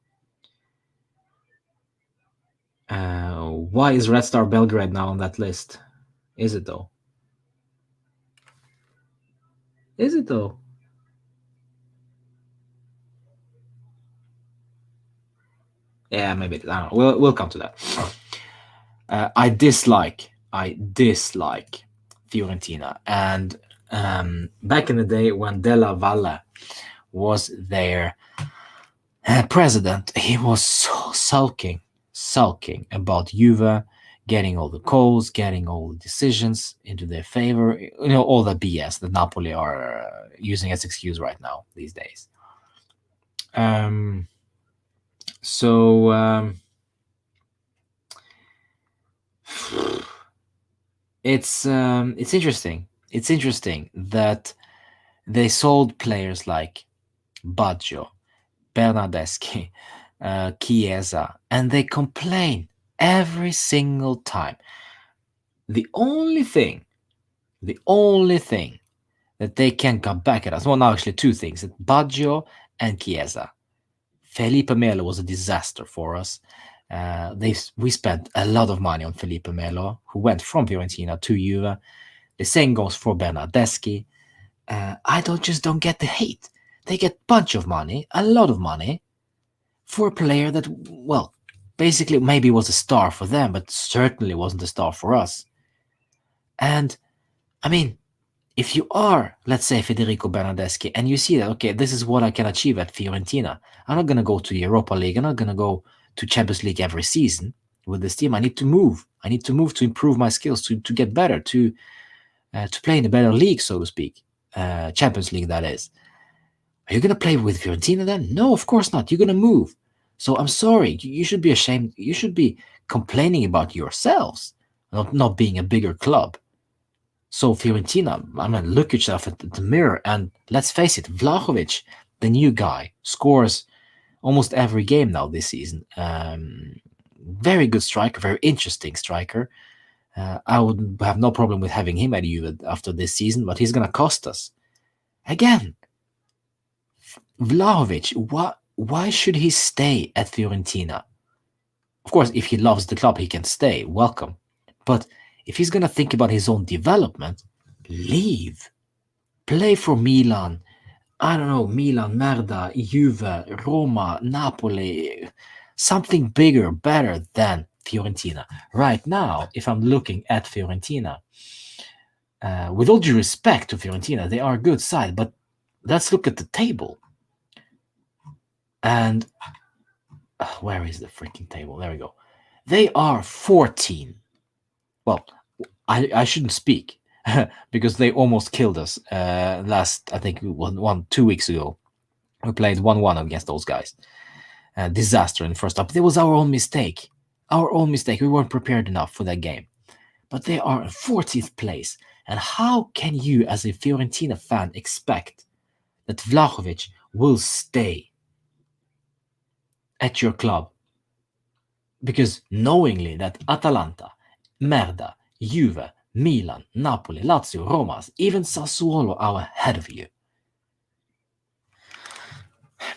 Why is Red Star Belgrade now on that list? Is it though? Is it though? Yeah, maybe. I don't know. We'll come to that. I dislike Fiorentina, and back in the day when Della Valle was their president, he was so sulking about Juve getting all the calls, getting all the decisions into their favor. You know, all the BS that Napoli are using as excuse right now these days. So it's interesting. It's interesting that they sold players like Baggio, Bernardeschi, Chiesa, and they complain every single time. The only thing that they can come back at us, well, now actually 2 things: Baggio and Chiesa. Felipe Melo was a disaster for us. We spent a lot of money on Felipe Melo, who went from Fiorentina to Juve. The same goes for Bernardeschi. I don't get the hate. They get a bunch of money, a lot of money, for a player that, well, basically maybe was a star for them, but certainly wasn't a star for us. And I mean, if you are, let's say, Federico Bernardeschi, and you see that, okay, this is what I can achieve at Fiorentina. I'm not going to go to the Europa League. I'm not going to go to Champions League every season with this team. I need to move. I need to move to improve my skills, to get better, to play in a better league, so to speak. Champions League, that is. Are you going to play with Fiorentina then? No, of course not. You're going to move. So I'm sorry. You should be ashamed. You should be complaining about yourselves, not being a bigger club. So Fiorentina, I mean, look yourself at the mirror, and let's face it, Vlahovic, the new guy, scores almost every game now this season. Very good striker, very interesting striker. I would have no problem with having him at Juve after this season, but he's going to cost us. Again, Vlahovic, why should he stay at Fiorentina? Of course, if he loves the club, he can stay. Welcome. But if he's gonna think about his own development, leave. Play for Milan. I don't know, Milan, Merda, Juve, Roma, Napoli. Something bigger, better than Fiorentina. Right now, if I'm looking at Fiorentina, with all due respect to Fiorentina, they are a good side, but let's look at the table. And where is the freaking table? There we go. They are 14. Well, I shouldn't speak because they almost killed us last, I think, 2 weeks ago. We played 1-1 against those guys. Disaster in the first half. It was our own mistake. Our own mistake. We weren't prepared enough for that game. But they are in 40th place. And how can you, as a Fiorentina fan, expect that Vlahovic will stay at your club? Because knowingly that Atalanta, Merda, Juve, Milan, Napoli, Lazio, Roma, even Sassuolo are ahead of you.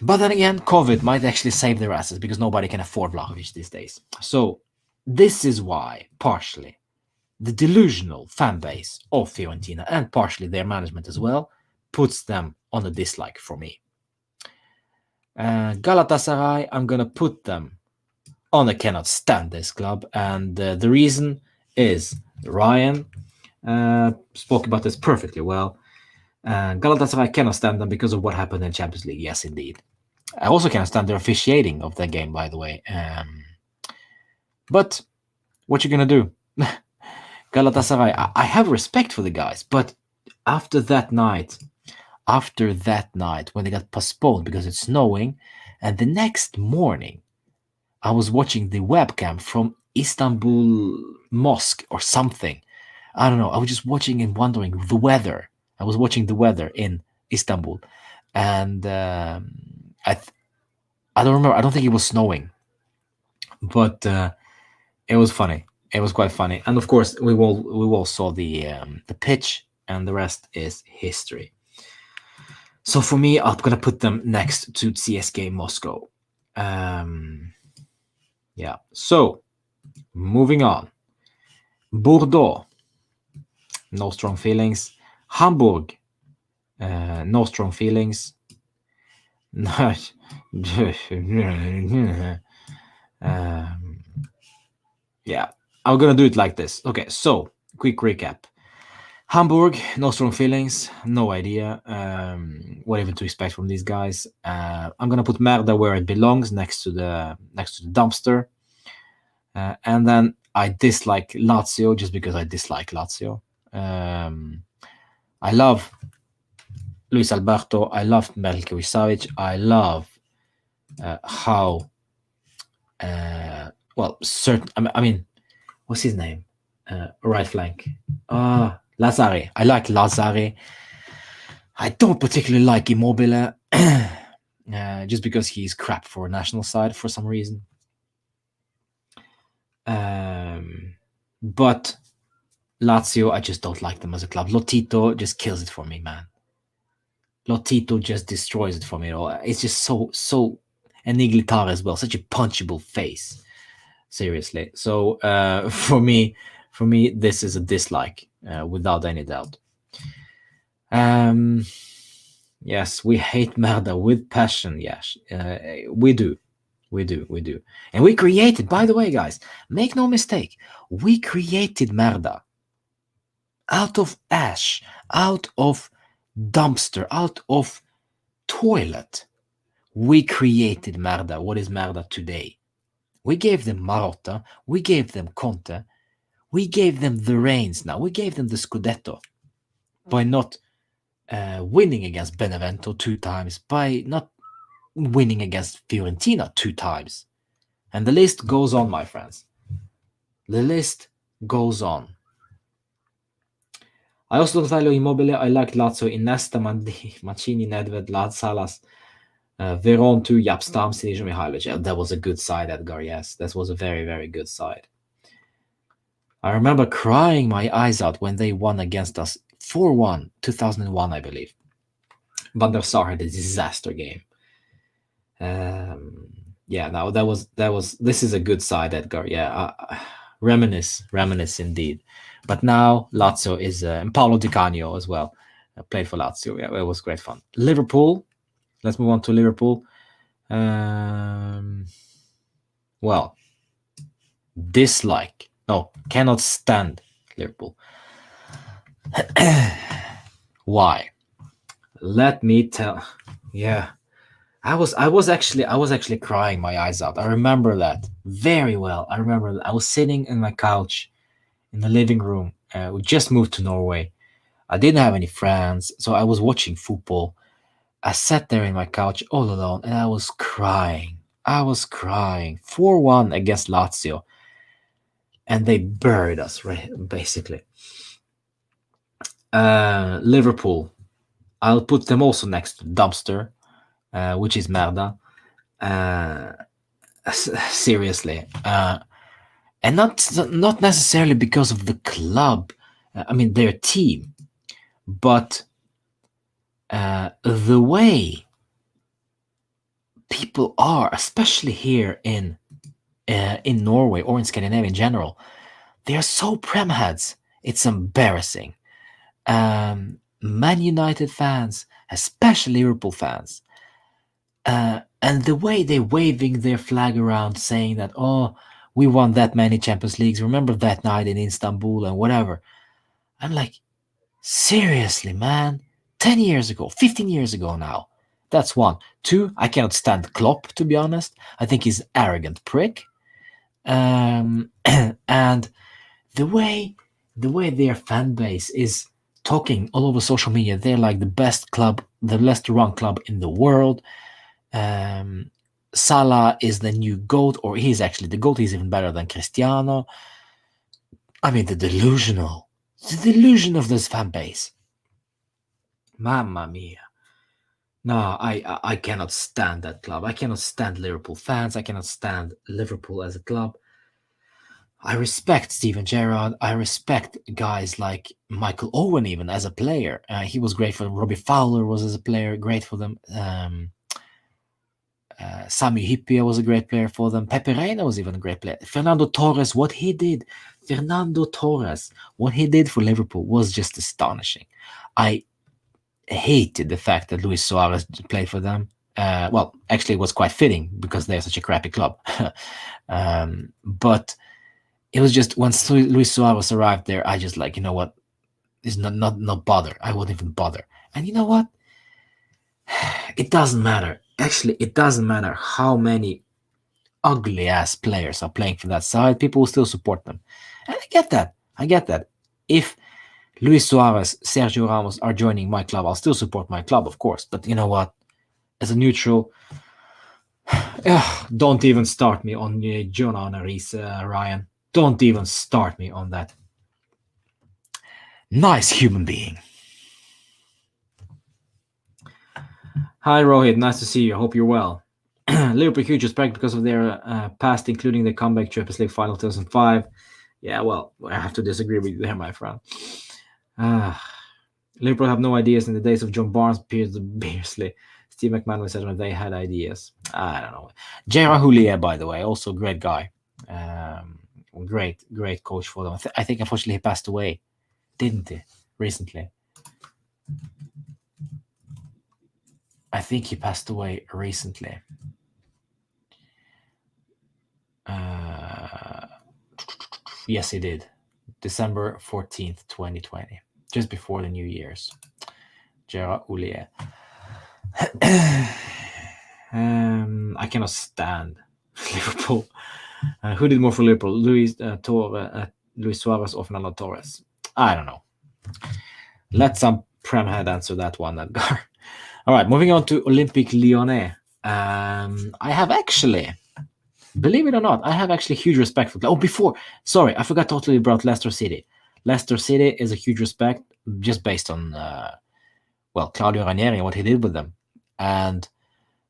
But then again, COVID might actually save their asses because nobody can afford Vlahovic these days. So this is why, partially, the delusional fan base of Fiorentina and partially their management as well puts them on a dislike for me. Galatasaray, I'm gonna put them on a cannot stand this club, and the reason is Ryan spoke about this perfectly well. Galatasaray cannot stand them because of what happened in Champions League. Yes, indeed. I also cannot stand their officiating of that game, by the way. But what you gonna do? Galatasaray, I have respect for the guys, but after that night when they got postponed because it's snowing, and the next morning I was watching the webcam from Istanbul Mosque or something. I don't know. I was just watching and wondering the weather. I was watching the weather in Istanbul, and I don't remember. I don't think it was snowing, but it was funny. It was quite funny, and of course we all saw the pitch, and the rest is history. So for me, I'm gonna put them next to CSK Moscow. Yeah. So moving on. Bordeaux, no strong feelings. Hamburg, no strong feelings. Yeah, I'm gonna do it like this. Okay, so quick recap. Hamburg, no strong feelings, no idea what even to expect from these guys. I'm gonna put Merda where it belongs, next to the dumpster. And then I dislike Lazio just because I dislike Lazio. I love Luis Alberto. I love Milinkovic Savic. I love how certain. I mean, what's his name? Right flank. Lazzari. I like Lazzari. I don't particularly like Immobile, just because he's crap for national side for some reason. But Lazio, I just don't like them as a club. Lotito just kills it for me, man. Lotito just destroys it for me. It's just so, and Iglitare as well, such a punchable face. Seriously. So for me, this is a dislike without any doubt. Yes, we hate Merda with passion. Yes, we do. And we created, by the way, guys, make no mistake, we created Merda out of ash, out of dumpster, out of toilet. We created Merda. What is Merda today? We gave them Marotta. We gave them Conte. We gave them the reins now. We gave them the Scudetto by not winning against Benevento 2 times, by not winning against Fiorentina 2 times. And the list goes on, my friends. The list goes on. I also don't value Immobile. I like Lazio, Iniesta, Mancini, Nedved, Salas, Veron 2, Jaap Stam, Sinisa Mihajlovic. That was a good side, Edgar. Yes, that was a very, very good side. I remember crying my eyes out when they won against us 4-1, 2001, I believe. Van der Sar had a disaster game. Um, yeah, no, that was. This is a good side, Edgar. Yeah, reminisce indeed. But now Lazio is and Paolo Di Canio as well played for Lazio. Yeah, it was great fun. Liverpool. Let's move on to Liverpool. Um, well, dislike. No, cannot stand Liverpool. Why? Let me tell. Yeah, I was actually crying my eyes out. I remember that very well. I remember that I was sitting in my couch in the living room. We just moved to Norway. I didn't have any friends, so I was watching football. I sat there in my couch all alone and I was crying. I was crying. 4-1 against Lazio. And they buried us, right, basically. Liverpool. I'll put them also next to dumpster, which is Merda. Uh, seriously. And not necessarily because of the club. I mean, their team. But the way people are, especially here in Norway or in Scandinavia in general, they are so prem heads. It's embarrassing. Man United fans, especially Liverpool fans, and the way they're waving their flag around, saying that, oh, we won that many Champions Leagues. Remember that night in Istanbul and whatever. I'm like, seriously, man. 10 years ago, 15 years ago now. That's one. Two, I cannot stand Klopp, to be honest. I think he's an arrogant prick. And the way their fan base is talking all over social media, they're like the best club, the best run club in the world. Salah is the new GOAT, or he's actually the GOAT. He's even better than Cristiano. I mean, the delusion of this fan base. Mamma mia. No, I cannot stand that club. I cannot stand Liverpool fans. I cannot stand Liverpool as a club. I respect Steven Gerrard. I respect guys like Michael Owen even as a player. He was great for them. Robbie Fowler was as a player great for them. Sami Hyypiä was a great player for them. Pepe Reina was even a great player. Fernando Torres, what he did for Liverpool was just astonishing. I hated the fact that Luis Suarez played for them. Well, actually, it was quite fitting because they're such a crappy club. But it was just once Luis Suarez arrived there, I just like, you know what? It's not bother. I wouldn't even bother. And you know what? It doesn't matter. Actually, it doesn't matter how many ugly ass players are playing for that side. People will still support them. And I get that. If Luis Suarez, Sergio Ramos are joining my club, I'll still support my club, of course. But you know what? As a neutral, don't even start me on John Anaris, Ryan. Don't even start me on that. Nice human being. Hi, Rohit. Nice to see you. I hope you're well. Liverpool huge respect because of their past, including the comeback Champions League final 2005. Yeah, well, I have to disagree with you there, my friend. Liverpool have no ideas in the days of John Barnes, Piers Beersley. Steve McMahon said if they had ideas. I don't know. Gerard Houllier, by the way, also a great guy. Great coach for them. I think unfortunately he passed away, didn't he, recently? I think he passed away recently. Yes, he did. December 14th, 2020, just before the New Year's. Gerard Houllier. I cannot stand Liverpool. Who did more for Liverpool, Luis Suarez or Fernando Torres? I don't know. Let some Prem head answer that one, Edgar. All right, moving on to Olympique Lyonnais. I have actually, believe it or not, I have actually huge respect for. Sorry, I forgot totally about Leicester City. Leicester City is a huge respect just based on, Claudio Ranieri and what he did with them. And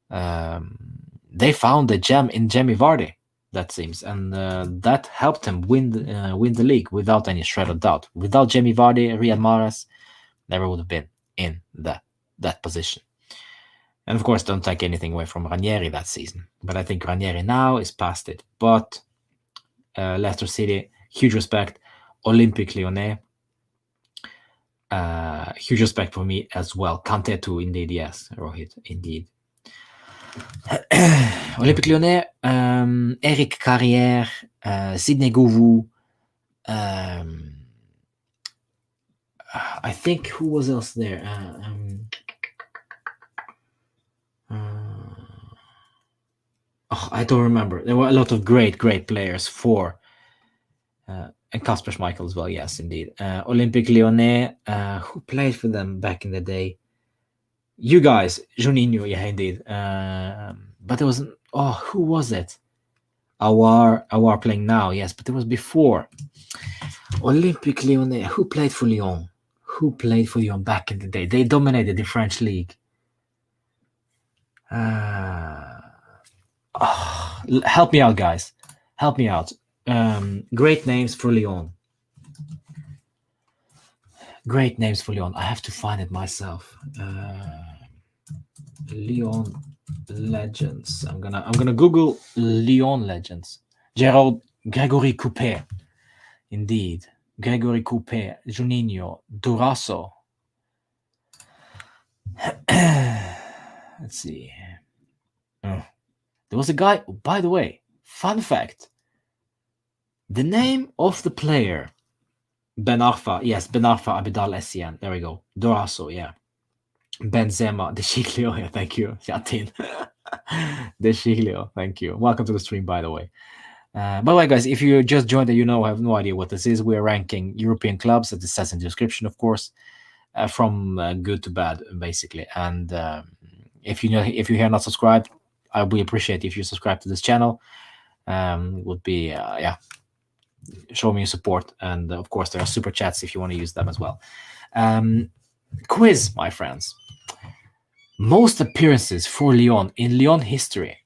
they found a gem in Jamie Vardy, that seems, and that helped him win the league without any shred of doubt. Without Jamie Vardy, Riyad Mahrez never would have been in that position. And of course, don't take anything away from Ranieri that season. But I think Ranieri now is past it. But Leicester City, huge respect. Olympique Lyonnais, huge respect for me as well. Kante too, indeed, yes. Rohit, indeed. Olympique Lyonnais, Eric Carrière, Sidney Govou, I think who was else there? I don't remember. There were a lot of great players for, and Kasper Schmeichel as well. Yes, indeed. Olympique Lyonnais. Who played for them back in the day? You guys, Juninho. Yeah, indeed. But there was. Oh, who was it? Awar playing now. Yes, but it was before. Olympique Lyonnais. Who played for Lyon? Who played for Lyon back in the day? They dominated the French league. Help me out, guys. Help me out. Great names for Lyon. Great names for Lyon. I have to find it myself. Lyon legends. I'm gonna Google Lyon legends. Gregory Coupé. Indeed. Gregory Coupé. Juninho. Durasso. Let's see. There was a guy, by the way, fun fact. The name of the player, Ben Arfa. Yes, Ben Arfa Abidal Essien. There we go. Durasso, yeah. Benzema, De Sciglio. Yeah, thank you. Yatin. De Sciglio, thank you. Welcome to the stream, by the way. By the way, guys, if you just joined and you know, I have no idea what this is. We're ranking European clubs, as it says in the description, of course, from good to bad, basically. And if you're not subscribed, I would appreciate if you subscribe to this channel. Would be show me your support, and of course there are super chats if you want to use them as well. Quiz, my friends. Most appearances for Lyon in Lyon history.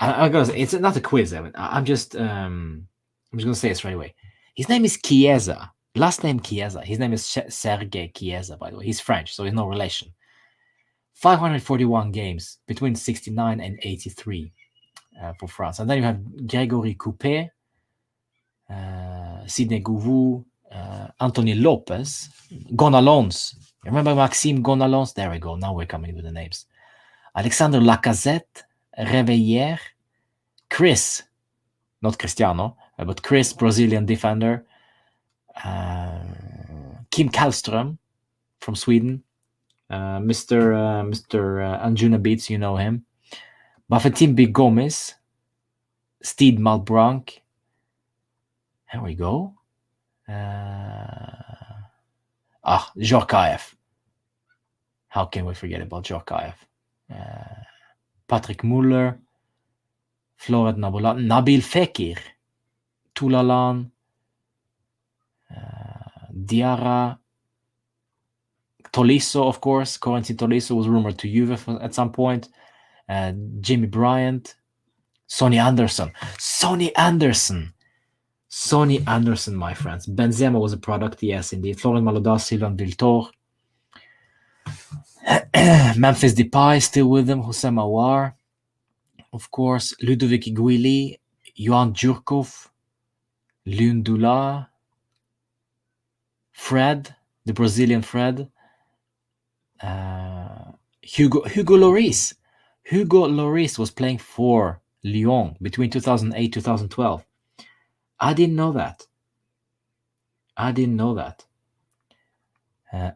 It's not a quiz. I'm just gonna say it straight away. His name is Chiesa. Last name Chiesa. His name is Sergei Chiesa, by the way. He's French, so he's no relation. 541 games between 69 and 83 for France. And then you have Gregory Coupé, Sidney Govou, Anthony Lopez, Gonalons. Remember Maxime Gonalons? There we go. Now we're coming with the names. Alexandre Lacazette, Reveillère, Chris, not Cristiano, but Chris, Brazilian defender, Kim Kallström from Sweden, Mr. Anjuna Beats, you know him, Bafetim B. Gomez, Steed Malbranc. There we go. Djorkaeff. How can we forget about Djorkaeff? Patrick Muller, Floret Nabolat, Nabil Fekir, Toulalan, Diarra, Tolisso, of course. Corentin Tolisso was rumored to Juve at some point. Jimmy Bryant, Sonny Anderson, my friends. Benzema was a product, yes, indeed. Florent Malodas, Sylvain Viltor. Memphis Depay still with them. Houssem Aouar, of course. Ludovic Guili, Johan Djurkov, Lundula, Fred, the Brazilian Fred, Hugo Lloris. Hugo Lloris was playing for Lyon between 2008 2012. I didn't know that.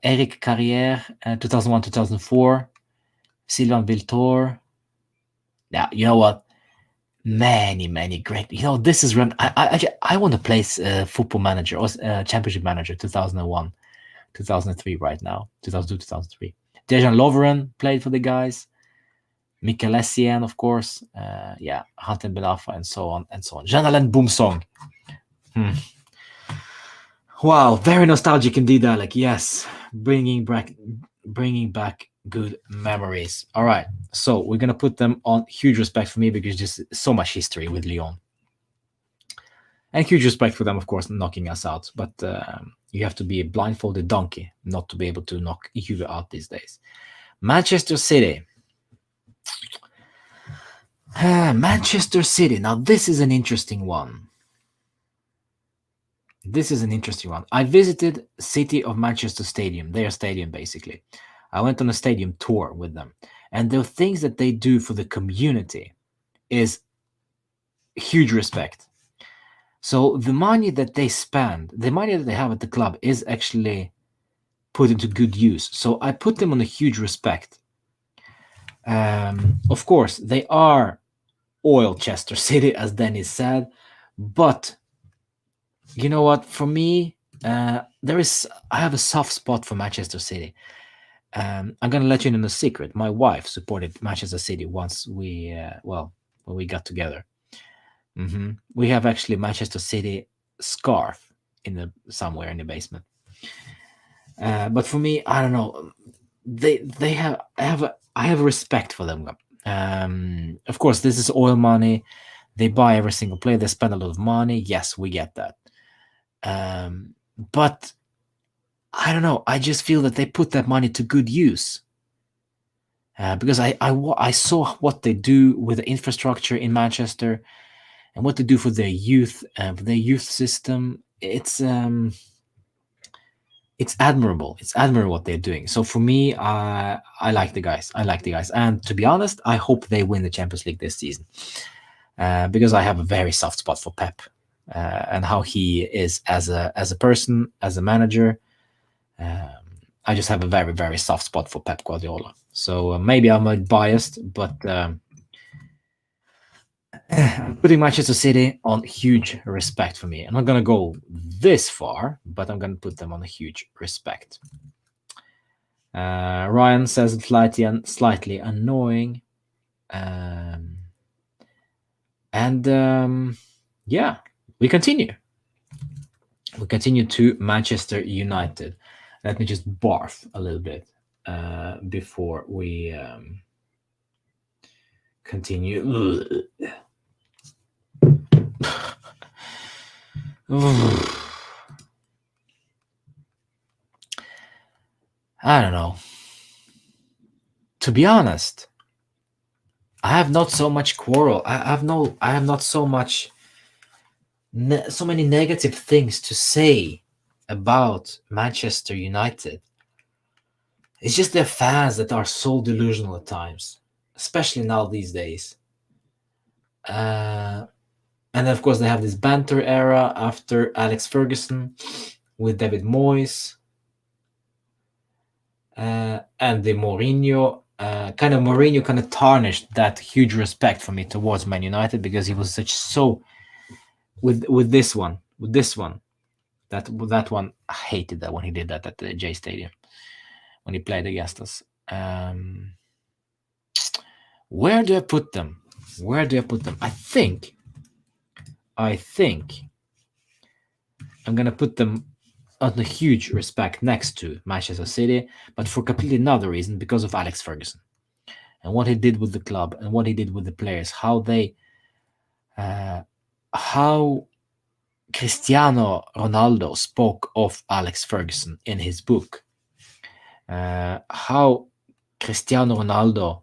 Eric Carrière, 2001-2004. Sylvain Viltor. Now, you know what? Many great. You know, this is I want to play Football Manager or Championship Manager 2001, 2003 right now. 2002, 2003. Dejan Lovren played for the guys. Mikel Essien, of course. Hatem Ben Arfa, and so on and so on. Jean-Alain Boumsong. Wow, very nostalgic indeed, Alec. Yes, bringing back good memories. All right, so we're gonna put them on huge respect for me because just so much history with Lyon, and huge respect for them, of course, knocking us out. But you have to be a blindfolded donkey not to be able to knock Juve out these days. Manchester City. Manchester City. Now, this is an interesting one. This is an interesting one. I visited City of Manchester Stadium, their stadium, basically. I went on a stadium tour with them. And the things that they do for the community is huge respect. So the money that they spend, the money that they have at the club is actually put into good use. So I put them on a huge respect. Of course, they are oil Chester City, as Dennis said, but you know what? For me, I have a soft spot for Manchester City. I'm gonna let you in a secret. My wife supported Manchester City once when we got together. We have actually Manchester City scarf somewhere in the basement. But for me, I don't know. They have I have respect for them. Of course, this is oil money. They buy every single player. They spend a lot of money. Yes, we get that. But I don't know. I just feel that they put that money to good use. Because I saw what they do with the infrastructure in Manchester and what they do for their youth and for their youth system. It's admirable. It's admirable what they're doing. So for me, I like the guys. I like the guys. And to be honest, I hope they win the Champions League this season. Because I have a very soft spot for Pep and how he is as a person, as a manager. I just have a very, very soft spot for Pep Guardiola. So maybe I'm a biased, but I'm putting Manchester City on huge respect for me. I'm not going to go this far, but I'm going to put them on a huge respect. Ryan says it's slightly annoying. Yeah, we continue. We continue to Manchester United. Let me just barf a little bit before we continue. I don't know. To be honest, I have not so much quarrel. I have not so much so many negative things to say about Manchester United. It's just their fans that are so delusional at times, especially now these days. And of course, they have this banter era after Alex Ferguson with David Moyes and the Mourinho. Mourinho kind of tarnished that huge respect for me towards Man United because he was with this one. That one, I hated that when he did that at the J Stadium when he played against us. Where do I put them? I think I'm gonna put them on a huge respect next to Manchester City, but for completely another reason, because of Alex Ferguson and what he did with the club and what he did with the players, how Cristiano Ronaldo spoke of Alex Ferguson in his book. How Cristiano Ronaldo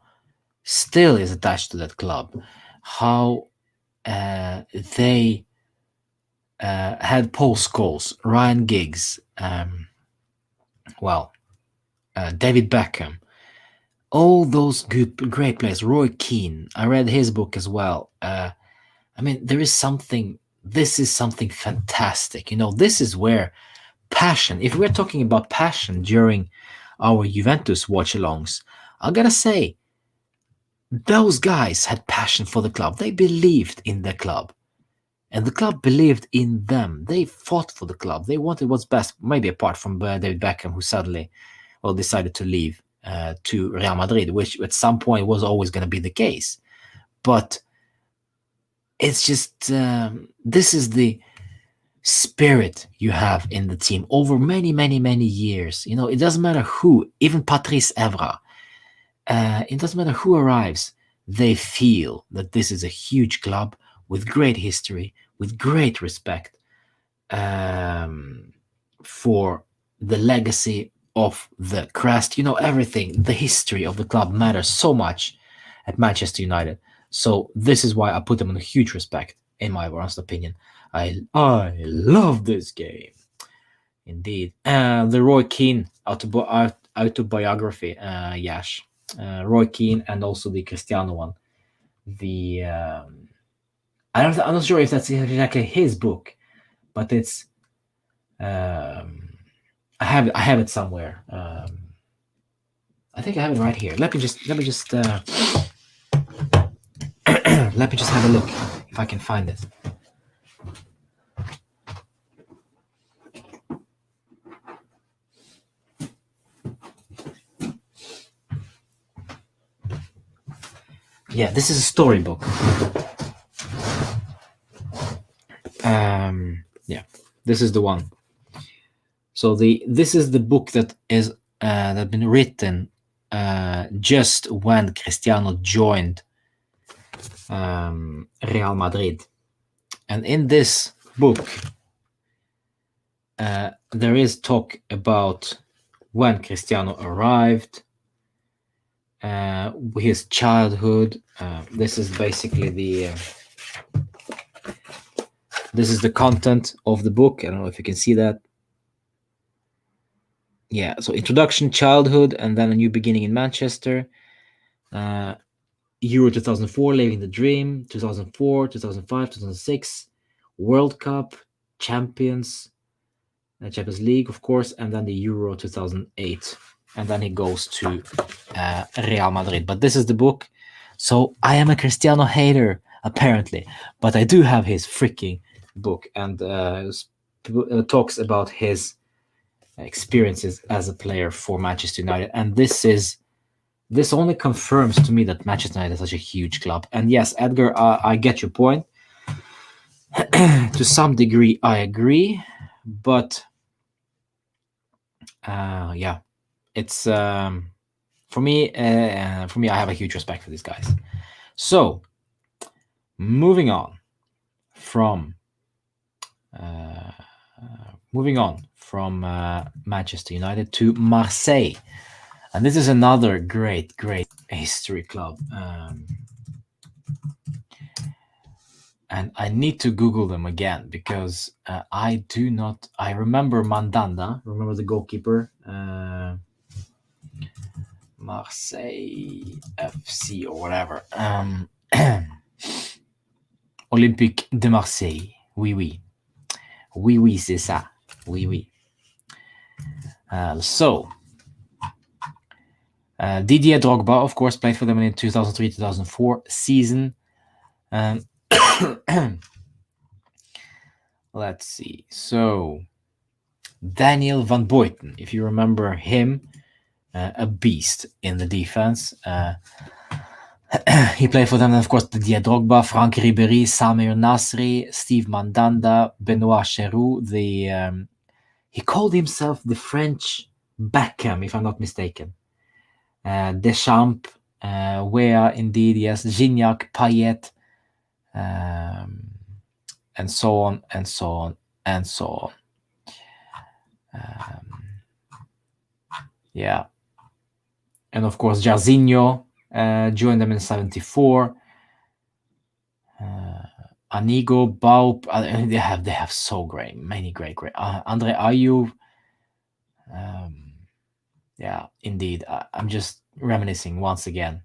still is attached to that club. How they had Paul Scholes, Ryan Giggs, David Beckham, all those great players. Roy Keane, I read his book as well. This is something fantastic. This is where passion, if we're talking about passion during our Juventus watch-alongs, I gotta say, those guys had passion for the club. They believed in the club. And the club believed in them. They fought for the club. They wanted what's best, maybe apart from David Beckham, who suddenly decided to leave to Real Madrid, which at some point was always going to be the case. But it's just, this is the spirit you have in the team over many, many, many years. It doesn't matter who, even Patrice Evra, it doesn't matter who arrives, they feel that this is a huge club with great history, with great respect for the legacy of the crest. Everything. The history of the club matters so much at Manchester United. So this is why I put them in a huge respect, in my honest opinion. I love this game. Indeed. The Roy Keane autobiography, Yash. Roy Keane, and also the Cristiano one. The I'm not sure if that's exactly his book, but it's I have it somewhere. I think I have it right here. Let me just let me just have a look if I can find it. Yeah, this is a storybook. Yeah, this is the one. So this is the book that been written just when Cristiano joined Real Madrid, and in this book there is talk about when Cristiano arrived, his childhood. This is basically this is the content of the book. I don't know if you can see that. Yeah, so introduction, childhood, and then a new beginning in Manchester. Euro 2004, Living the Dream, 2004, 2005, 2006, World Cup, Champions League, of course, and then the Euro 2008. And then he goes to Real Madrid. But this is the book. So I am a Cristiano hater, apparently. But I do have his freaking book, and talks about his experiences as a player for Manchester United. And this only confirms to me that Manchester United is such a huge club. And yes, Edgar, I get your point. To some degree, I agree. But yeah, it's for me. I have a huge respect for these guys. So, moving on from Manchester United to Marseille. And this is another great history club. And I need to Google them again because I remember Mandanda, remember the goalkeeper? Marseille FC or whatever. Olympique de Marseille. Oui, oui. Oui, oui, c'est ça. Oui, oui. Didier Drogba, of course, played for them in 2003-2004 season. Let's see. So, Daniel Van Buiten, if you remember him, a beast in the defense. He played for them, and of course, Didier Drogba, Franck Ribéry, Samir Nasri, Steve Mandanda, Benoit Cheroux. He called himself the French Beckham, if I'm not mistaken. Deschamps, Wea, indeed, yes, Gignac, Payet, and so on, and so on, and so on. Yeah. And of course, Jairzinho joined them in 74. Anigo, Baup, they have so many great. Andre Ayew. Yeah, indeed. I'm just reminiscing once again.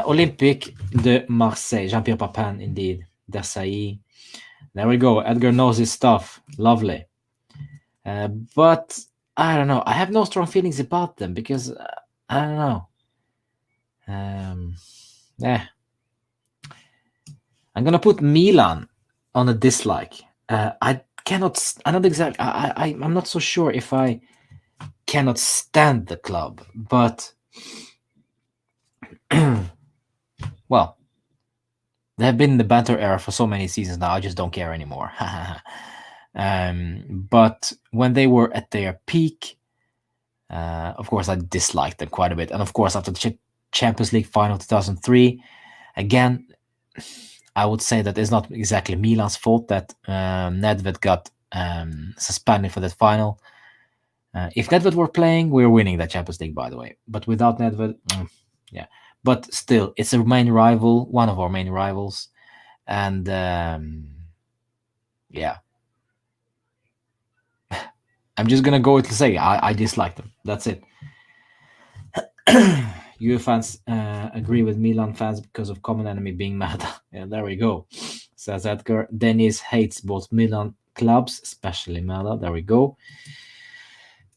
Olympique de Marseille. Jean-Pierre Papin, indeed. Desailly. There we go. Edgar knows his stuff. Lovely. But I don't know. I have no strong feelings about them because I don't know. Yeah. I'm gonna put Milan on a dislike. I'm not so sure if I cannot stand the club, but well, they have been in the banter era for so many seasons now. I just don't care anymore. But when they were at their peak, of course, I disliked them quite a bit. And of course, after the Champions League final 2003, again, I would say that it's not exactly Milan's fault that Nedved got suspended for that final. If Nedved were playing, we're winning that Champions League, by the way. But without Nedved, yeah. But still, it's a main rival, one of our main rivals, and yeah. I'm just gonna go to say I dislike them. That's it. Juve fans agree with Milan fans because of common enemy being mad. Yeah, there we go. Says Edgar. Dennis hates both Milan clubs, especially Mela. There we go.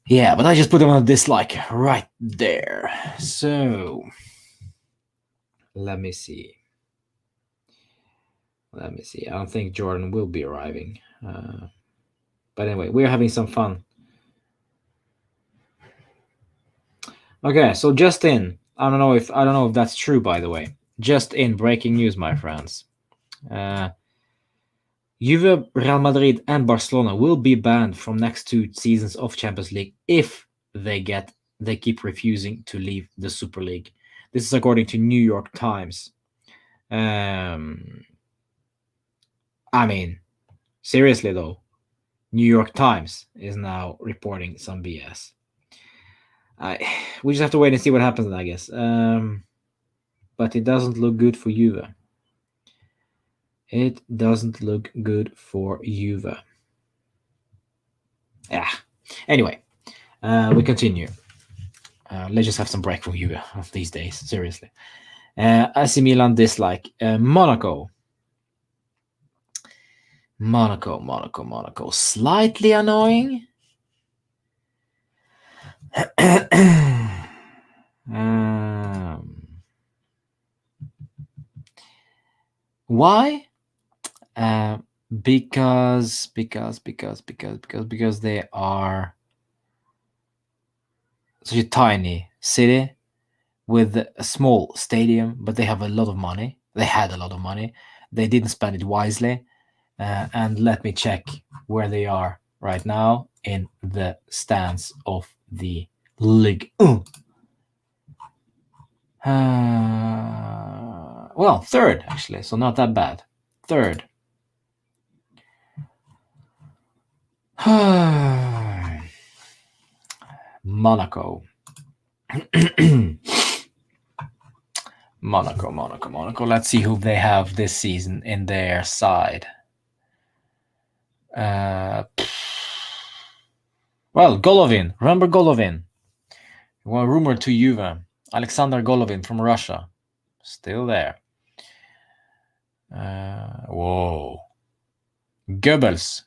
Yeah, but I just put them on a dislike right there. So let me see. Let me see. I don't think Jordan will be arriving. But anyway, we're having some fun. Okay, so just in. I don't know if that's true, by the way. Just in, breaking news, my friends. Juve, Real Madrid, and Barcelona will be banned from next 2 seasons of Champions League if they keep refusing to leave the Super League. This is according to New York Times. I mean, seriously though, New York Times is now reporting some BS. We just have to wait and see what happens, I guess. But it doesn't look good for Juve. It doesn't look good for Juve. Yeah. Anyway, we continue. Let's just have some break from Juve these days. Seriously. AC Milan dislike. Monaco. Monaco. Slightly annoying. Why? Because they are such a tiny city with a small stadium, but they have a lot of money. They had a lot of money. They didn't spend it wisely. And let me check where they are right now in the stands of the league. Well, third actually, so not that bad. Third. Monaco. Monaco. Let's see who they have this season in their side. Well, Golovin. Remember Golovin? Well, rumored to Juve. Alexander Golovin from Russia. Still there. Whoa. Goebbels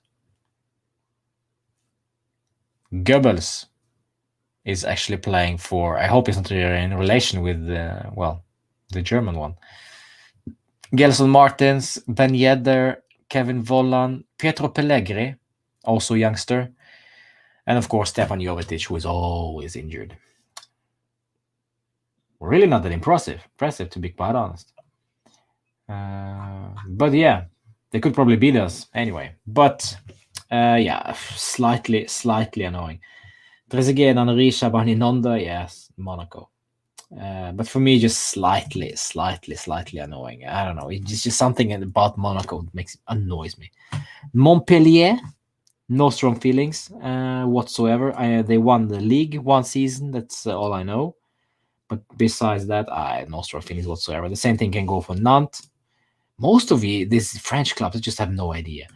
is actually playing for. I hope he's not in relation with the German one. Gelson Martins, Ben Yedder, Kevin Vollan, Pietro Pellegrini, also youngster, and of course Stefan Jovetic, who is always injured. Really not that impressive to be quite honest. But yeah, they could probably beat us anyway. But yeah, slightly annoying. Trezeguet, Henry, Shabani, Nonda, yes, Monaco. But for me, just slightly annoying. I don't know. It's just something about Monaco that annoys me. Montpellier, no strong feelings whatsoever. They won the league one season. That's all I know. But besides that, no strong feelings whatsoever. The same thing can go for Nantes. Most of these French clubs, I just have no idea.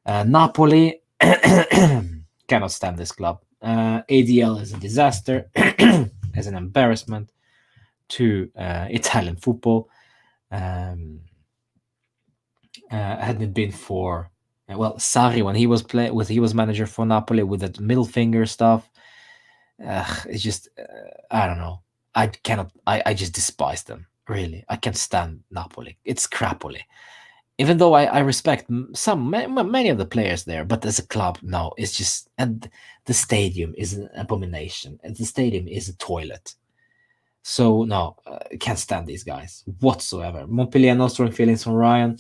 Napoli, cannot stand this club. ADL is a disaster, as an embarrassment to Italian football. Hadn't it been for Sarri when he was he was manager for Napoli with that middle finger stuff, it's just I don't know. I cannot. I just despise them. Really, I can't stand Napoli. It's crapoli. Even though I respect many of the players there, but as a club, no, it's just, and the stadium is an abomination. And the stadium is a toilet. So no, I can't stand these guys whatsoever. Montpellier, no strong feelings from Ryan,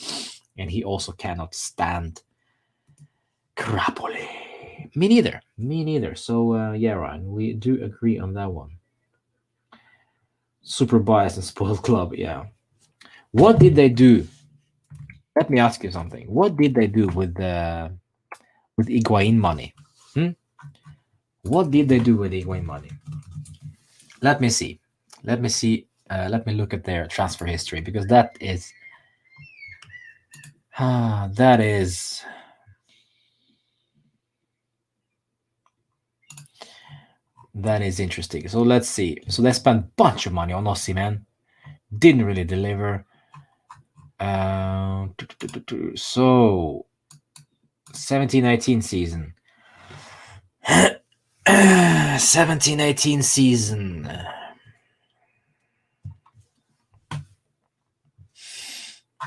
and he also cannot stand Crapoli. Me neither. So yeah, Ryan, we do agree on that one. Super biased and spoiled club, yeah. What did they do? Let me ask you something. What did they do with with Higuain money? What did they do with Higuain money? Let me see. Let me look at their transfer history, because that is that is interesting. So let's see. So they spent a bunch of money on Osimhen. Didn't really deliver. So 17-18 season. 17-18 season.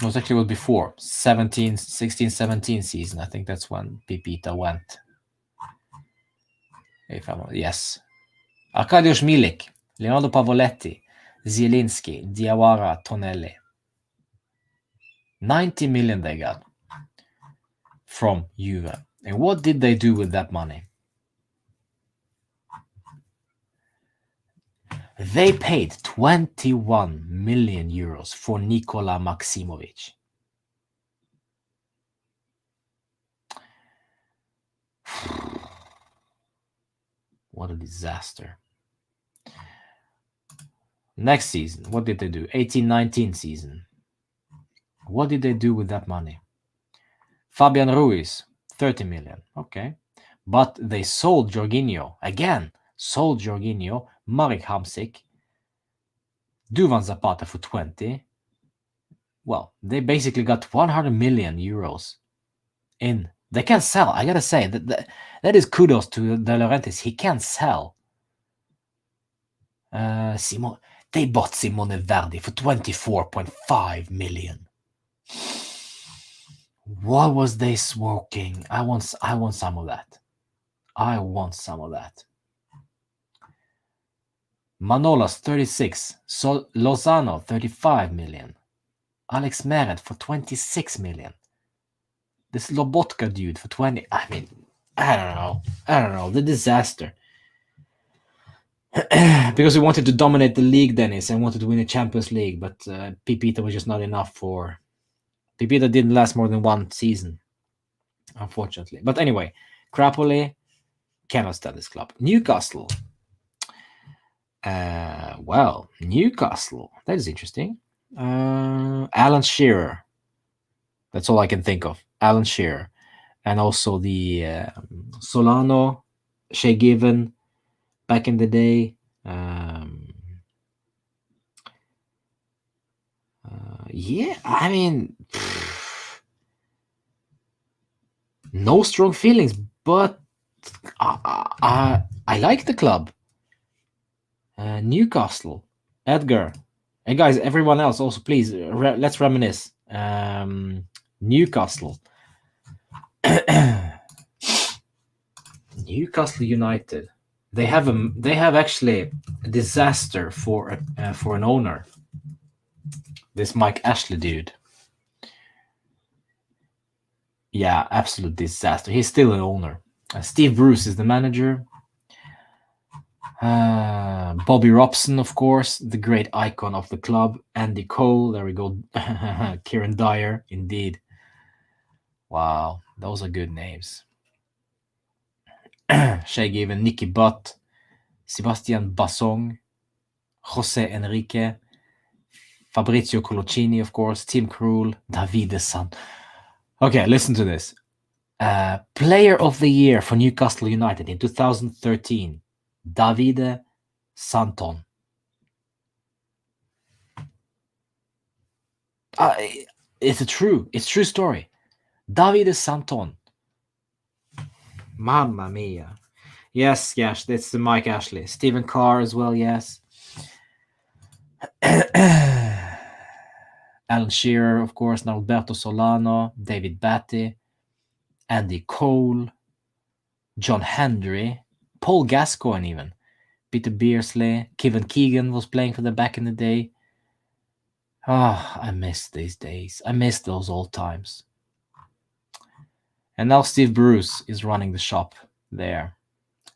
No, it actually was before 16-17 season. I think that's when Pipita went. Yes. Arkadiusz Milik, Leonardo Pavoletti, Zielinski, Diawara, Tonelli. 90 million they got from Juve. And what did they do with that money? They paid 21 million euros for Nikola Maximovic. What a disaster. Next season, what did they do? 18-19 season. What did they do with that money? Fabian Ruiz, 30 million. Okay. But they sold Jorginho. Again, sold Jorginho, Marek Hamsik, Duvan Zapata for 20. Well, they basically got 100 million euros in. They can sell. I gotta say, that is kudos to De Laurentiis. He can sell. They bought Simone Verdi for 24.5 million. What was they smoking? I want some of that. I want some of that. Manolas, 36. Lozano, 35 million. Alex Meret for 26 million. This Lobotka dude for 20. I mean, I don't know. The disaster. Because we wanted to dominate the league, Dennis, and wanted to win the Champions League, but Pipita was just not enough for. Pipita didn't last more than one season, unfortunately. But anyway, Crapoli cannot stand this club. Newcastle. Well, Newcastle. That is interesting. Alan Shearer. That's all I can think of. Alan Shearer. And also the Solano, Shea Given, back in the day. Yeah, I mean, no strong feelings, but I like the club. Newcastle, Edgar. Hey guys, everyone else also, please, let's reminisce. Newcastle. Newcastle United. They have actually a disaster for an owner. This Mike Ashley dude. Yeah, absolute disaster. He's still an owner. Steve Bruce is the manager. Bobby Robson, of course, the great icon of the club. Andy Cole, there we go. Kieran Dyer, indeed. Wow, those are good names. Shea Given, Nicky Butt, Sebastian Bassong, Jose Enrique, Fabrizio Colocini, of course, Tim Krul, Davide San. Okay, listen to this. Player of the Year for Newcastle United in 2013, Davide Santon. It's true story. Davide Santon. Mamma mia. Yes, that's the Mike Ashley. Stephen Carr as well, yes. Alan Shearer, of course, Norberto Solano, David Batty, Andy Cole, John Hendry, Paul Gascoigne even, Peter Beersley, Kevin Keegan was playing for them back in the day. I miss these days. I miss those old times. And now Steve Bruce is running the shop there.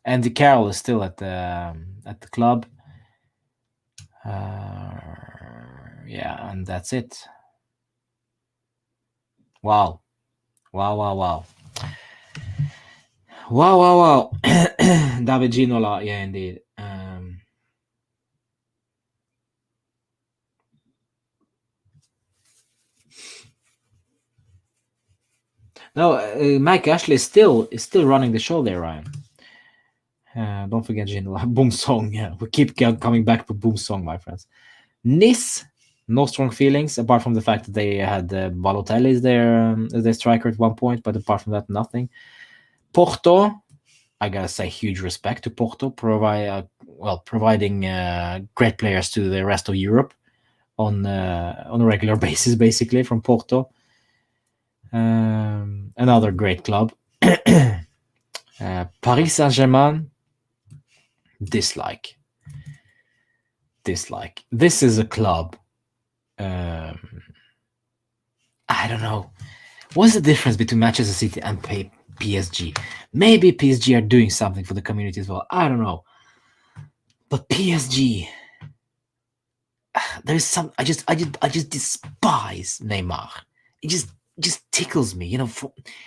Andy Carroll is still at the club. Yeah, and that's it. Wow. Wow. David Ginola, yeah, indeed. No, Mike Ashley is still running the show there, Ryan. Don't forget Ginola. Boom Song, yeah. We keep coming back to Boom Song, my friends. Nice, no strong feelings apart from the fact that they had Balotelli as their striker at one point, but apart from that, nothing. Porto, I gotta say, huge respect to Porto, providing great players to the rest of Europe on a regular basis, basically from Porto. Another great club. Paris Saint-Germain, dislike. This is a club. I don't know. What's the difference between Manchester City and PSG? Maybe PSG are doing something for the community as well. I don't know. But PSG, there's some. I just despise Neymar. It just tickles me,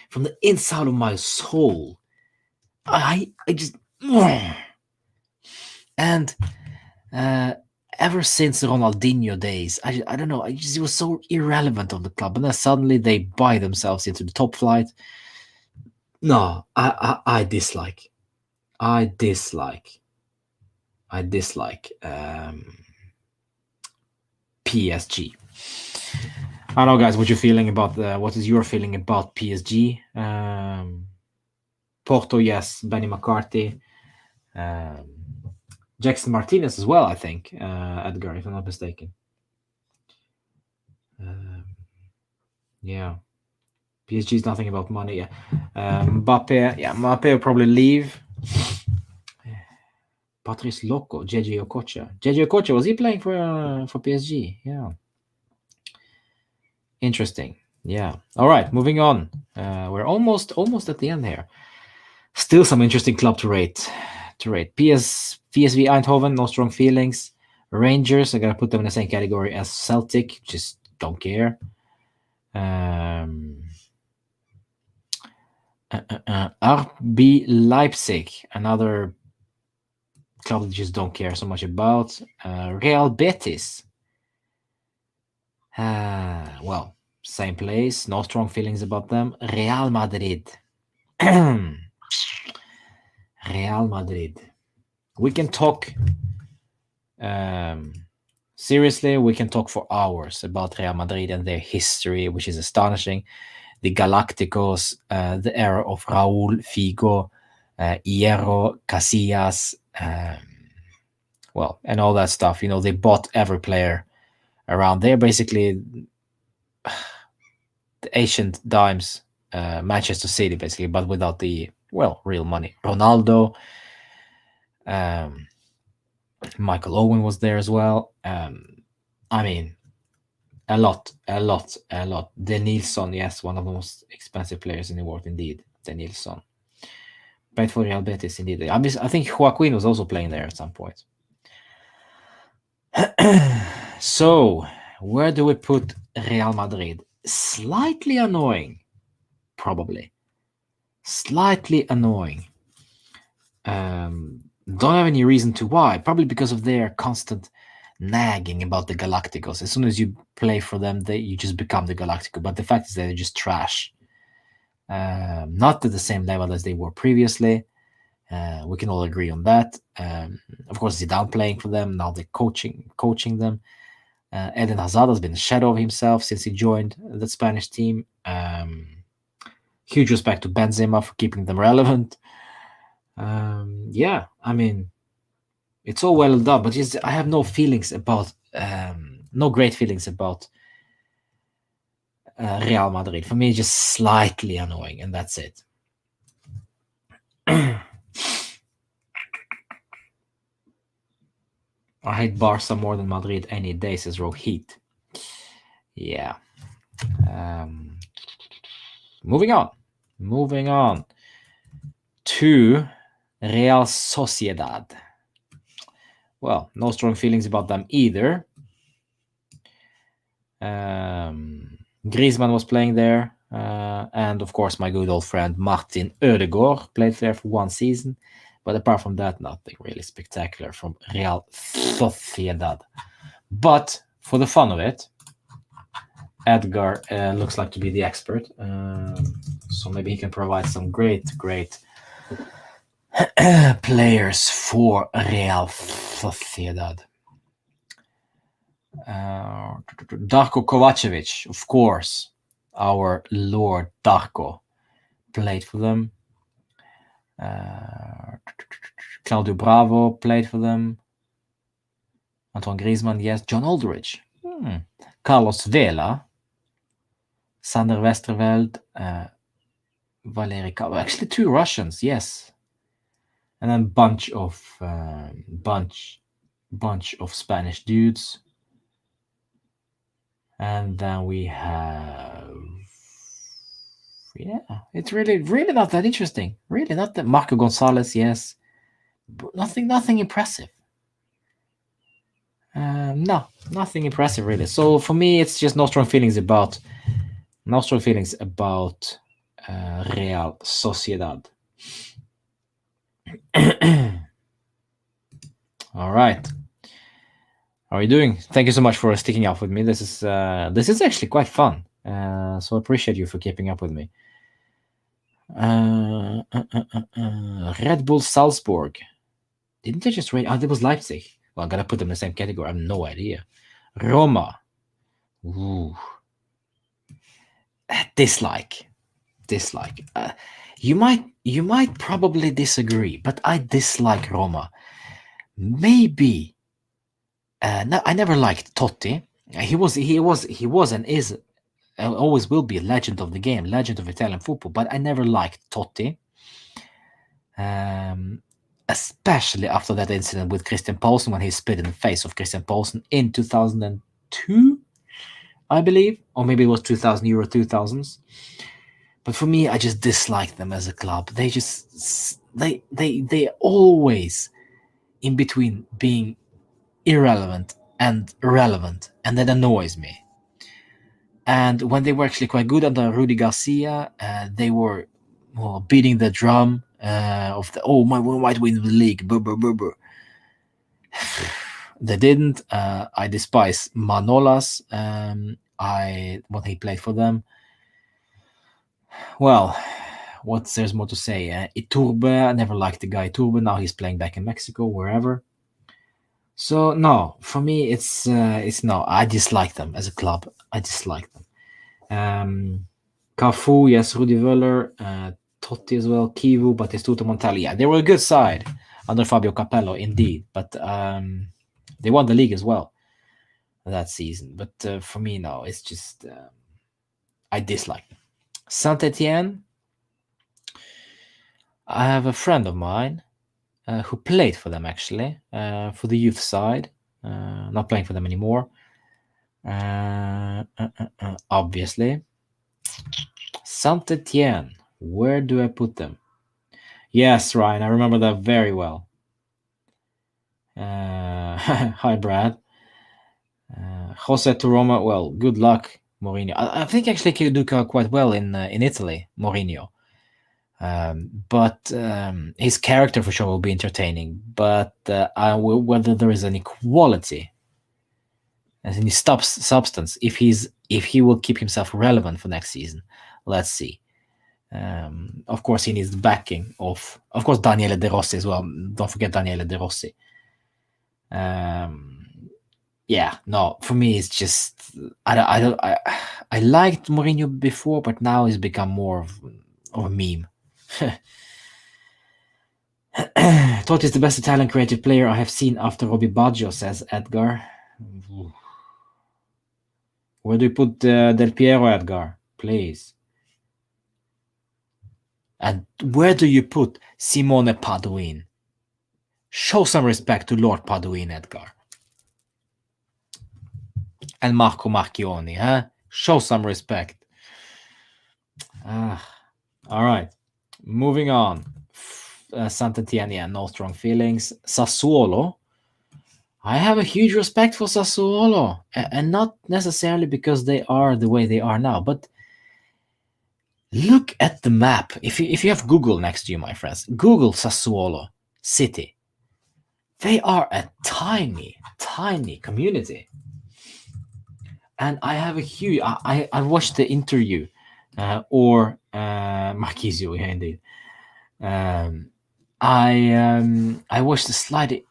from the inside of my soul. I just and ever since the Ronaldinho days, I don't know. It was so irrelevant of the club, and then suddenly they buy themselves into the top flight. No, I dislike. I dislike. PSG. I don't know, guys. What is your feeling about PSG? Porto, yes. Benny McCarthy, Jackson Martinez as well. I think Edgar, if I'm not mistaken. Yeah, PSG is nothing about money. Yeah, Mbappe. Yeah, Mbappe will probably leave. Patrice Loco, JJ Okocha. JJ Okocha, was he playing for PSG? Yeah. Interesting. Yeah. All right, moving on. We're almost at the end here. Still some interesting club to rate. PSV Eindhoven, no strong feelings. Rangers, I gotta put them in the same category as Celtic. Just don't care. RB Leipzig, another club that just don't care so much about. Real Betis. Well, same place, no strong feelings about them. Real Madrid. Real Madrid. We can talk seriously, we can talk for hours about Real Madrid and their history, which is astonishing. The Galacticos, the era of Raúl, Figo, Hierro, Casillas, and all that stuff. They bought every player around there. Basically, the ancient dimes, Manchester City, basically, but without the real money. Ronaldo, Michael Owen was there as well. I mean, a lot. Denilson, yes, one of the most expensive players in the world, indeed. Denilson. Played for Real Betis, indeed. I think Joaquin was also playing there at some point. So, where do we put Real Madrid? Slightly annoying, probably. Slightly annoying. Don't have any reason to why. Probably because of their constant nagging about the Galacticos. As soon as you play for them, you just become the Galactico. But the fact is that they're just trash. Not to the same level as they were previously. We can all agree on that. Of course, Zidane playing for them. Now they're coaching them. Eden Hazard has been a shadow of himself since he joined the Spanish team. Huge respect to Benzema for keeping them relevant. Yeah, I mean, it's all well done, but I have no feelings about, no great feelings about Real Madrid. For me, it's just slightly annoying, and that's it. I hate Barca more than Madrid any day, says Rohit. Yeah. Moving on to Real Sociedad. Well, no strong feelings about them either. Griezmann was playing there. And of course, my good old friend Martin Ødegaard played there for 1 season. But apart from that, nothing really spectacular from Real Sociedad. But for the fun of it, Edgar looks like to be the expert. So maybe he can provide some great players for Real Sociedad. Darko Kovacevic, of course, our Lord Darko, played for them. Claudio Bravo played for them. Antoine Griezmann, yes. John Aldridge. Carlos Vela. Sander Westerveld. Valery Kava. Actually, 2 Russians, yes. And then bunch of Spanish dudes. And then we have, it's really not that interesting. Really not that. Marco Gonzalez, yes. But nothing impressive. No, nothing impressive really. So for me, it's just no strong feelings about Real Sociedad. All right. How are you doing? Thank you so much for sticking up with me. This is actually quite fun. So I appreciate you for keeping up with me. Red Bull Salzburg. Didn't they just rate? Oh, it was Leipzig. Well, I'm gonna put them in the same category. I have no idea. Roma. Ooh. Dislike. You might probably disagree, but I dislike Roma. Maybe. No, I never liked Totti. He was and is always will be a legend of the game, legend of Italian football. But I never liked Totti. Especially after that incident with Christian Poulsen when he spit in the face of Christian Poulsen in 2002, I believe, or maybe it was 2000 Euro 2000s. But for me, I just dislike them as a club. They just they always in between being irrelevant and relevant, and that annoys me. And when they were actually quite good under Rudy Garcia, they were beating the drum of the we might win the league. They didn't. I despise Manolas. When he played for them. Well, there's more to say? Iturbe, I never liked the guy Iturbe. Now he's playing back in Mexico, wherever. So no, for me it's no. I dislike them as a club. I dislike them. Cafu, yes, Rudi Völler, Totti as well, Kivu, Batistuta, Montali. Yeah, they were a good side under Fabio Capello, indeed. But they won the league as well that season. But for me, no, it's just I dislike them. Saint Etienne. I have a friend of mine who played for them actually, for the youth side. Not playing for them anymore. Obviously. Saint Etienne. Where do I put them? Yes, Ryan, I remember that very well. Hi, Brad. Jose to Roma. Well, good luck, Mourinho. I think actually he could do quite well in Italy, Mourinho. But his character for sure will be entertaining. But whether there is any quality, as any substance, if he will keep himself relevant for next season, let's see. Of course, he needs the backing of course, Daniele De Rossi as well. Don't forget Daniele De Rossi. Yeah, no, for me, it's just I liked Mourinho before, but now he's become more of a meme. Totti is the best Italian creative player I have seen after Robbie Baggio, says Edgar. Where do you put Del Piero, Edgar? Please. And where do you put Simone Padoin? Show some respect to Lord Padoin, Edgar. And Marco Marchioni, huh? Show some respect. All right. Moving on. Sant'Etienne, yeah, no strong feelings. Sassuolo. I have a huge respect for Sassuolo. And not necessarily because they are the way they are now, but Look at the map. If you have Google next to you, my friends, Google Sassuolo city. They are a tiny, tiny community. And I have a huge. I watched the interview, or Marquisio, yeah, indeed. Um, I watched a slight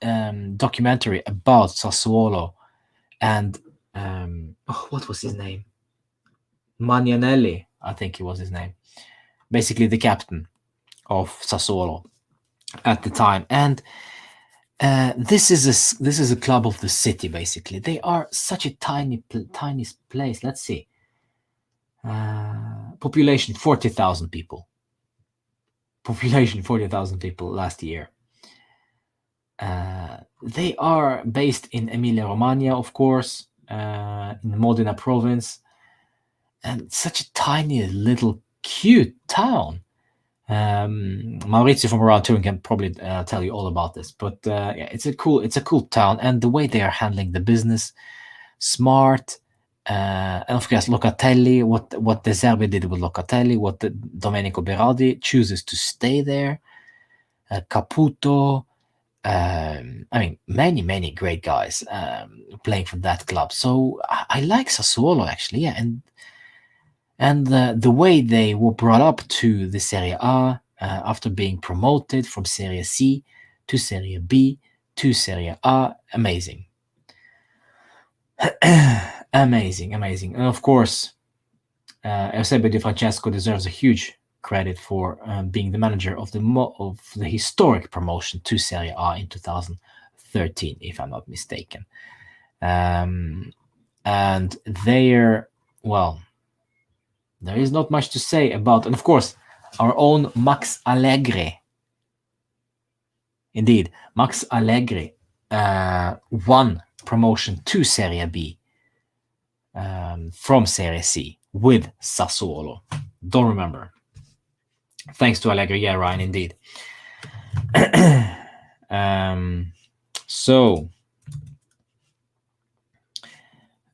documentary about Sassuolo and what was his name? Magnanelli, I think it was his name. Basically, the captain of Sassuolo at the time, and this is a club of the city. Basically, they are such a tiny place. Let's see, population 40,000 people. Population 40,000 people last year. They are based in Emilia Romagna, of course, in Modena province, and such a tiny little cute town. Maurizio from around Turin can probably tell you all about this, but yeah, it's a cool town, and the way they are handling the business, smart, and of course Locatelli. What De Zerbi did with Locatelli, what Domenico Berardi chooses to stay there, Caputo. I mean, many great guys playing for that club. So I like Sassuolo actually, yeah, and the way they were brought up to the Serie A after being promoted from Serie C to Serie B to Serie A, amazing, amazing, and of course, Eusebio Di Francesco deserves a huge credit for being the manager of the historic promotion to Serie A in 2013, if I'm not mistaken. And there is not much to say about, and of course, our own Max Allegri. Indeed, Max Allegri won promotion to Serie B from Serie C with Sassuolo. Don't remember. Thanks to Allegri, yeah, Ryan, indeed. So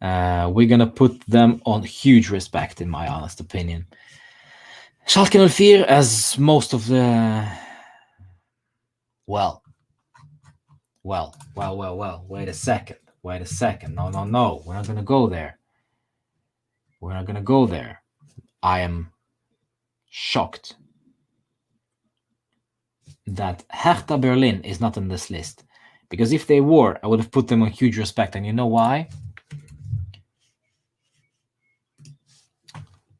we're gonna put them on huge respect, in my honest opinion. Schalke 04, as most of the well. Wait a second. No. We're not gonna go there. I am shocked that Hertha Berlin is not on this list. Because if they were, I would have put them on huge respect. And you know why?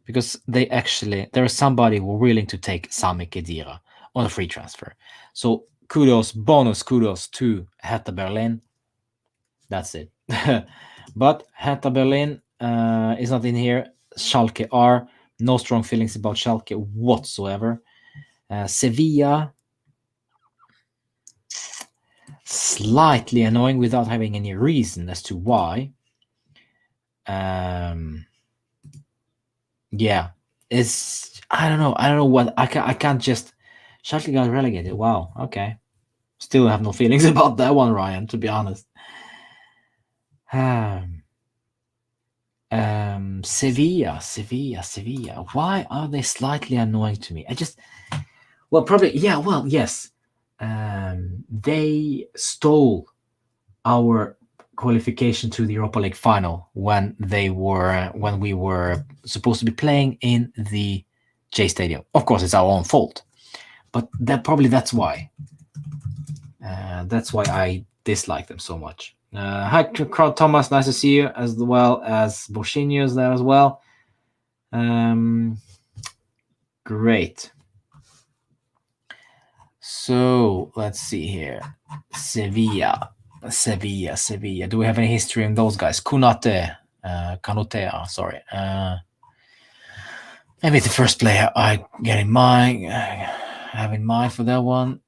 Because there is somebody who willing to take Sami Khedira on a free transfer. So bonus kudos to Hertha Berlin. That's it. But Hertha Berlin is not in here. Schalke are. No strong feelings about Schalke whatsoever. Sevilla, slightly annoying without having any reason as to why. Yeah, I don't know what I can't just. Schalke got relegated. Wow. Okay. Still have no feelings about that one, Ryan. To be honest. Sevilla. Why are they slightly annoying to me? Yes. They stole our qualification to the Europa League final when we were supposed to be playing in the J Stadium. Of course, it's our own fault, but that's why. That's why I dislike them so much. Hi, Thomas. Nice to see you, as well as Borsinho's there as well. Great. So let's see here. Sevilla. Do we have any history in those guys? Canute, sorry. Maybe the first player I get in mind, have in mind for that one.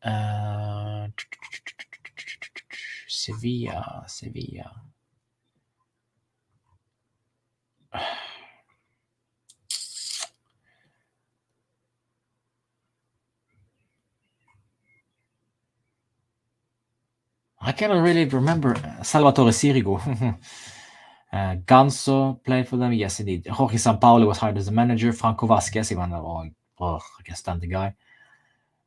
Sevilla. I cannot really remember Salvatore Sirigu. Ganso played for them. Yes, indeed. Jorge Sampaoli was hired as a manager. Franco Vasquez, even I can't stand the guy.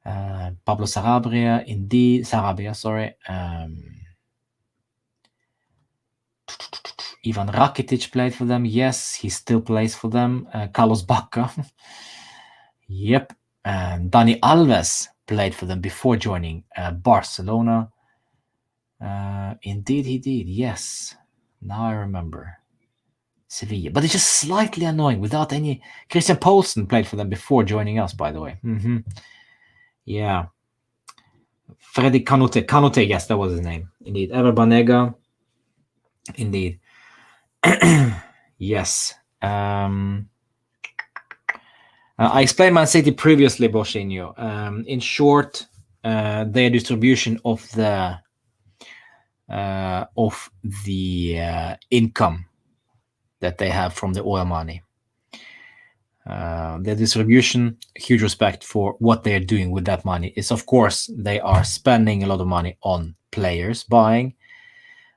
Pablo Sarabia, indeed. Sarabia, sorry. Ivan Rakitic played for them. Yes, he still plays for them. Carlos Bacca. Yep. Dani Alves played for them before joining Barcelona. Indeed, he did. Yes. Now I remember. Sevilla. But it's just slightly annoying without any. Christian Poulsen played for them before joining us, by the way. Yeah. Freddy Canute. Canute, yes, that was his name. Indeed. Ever Banega. Indeed. Yes. I explained Man City previously, Boshinho. In short, their distribution of the income that they have from the oil money. Their distribution, huge respect for what they're doing with that money. Is of course they are spending a lot of money on players buying,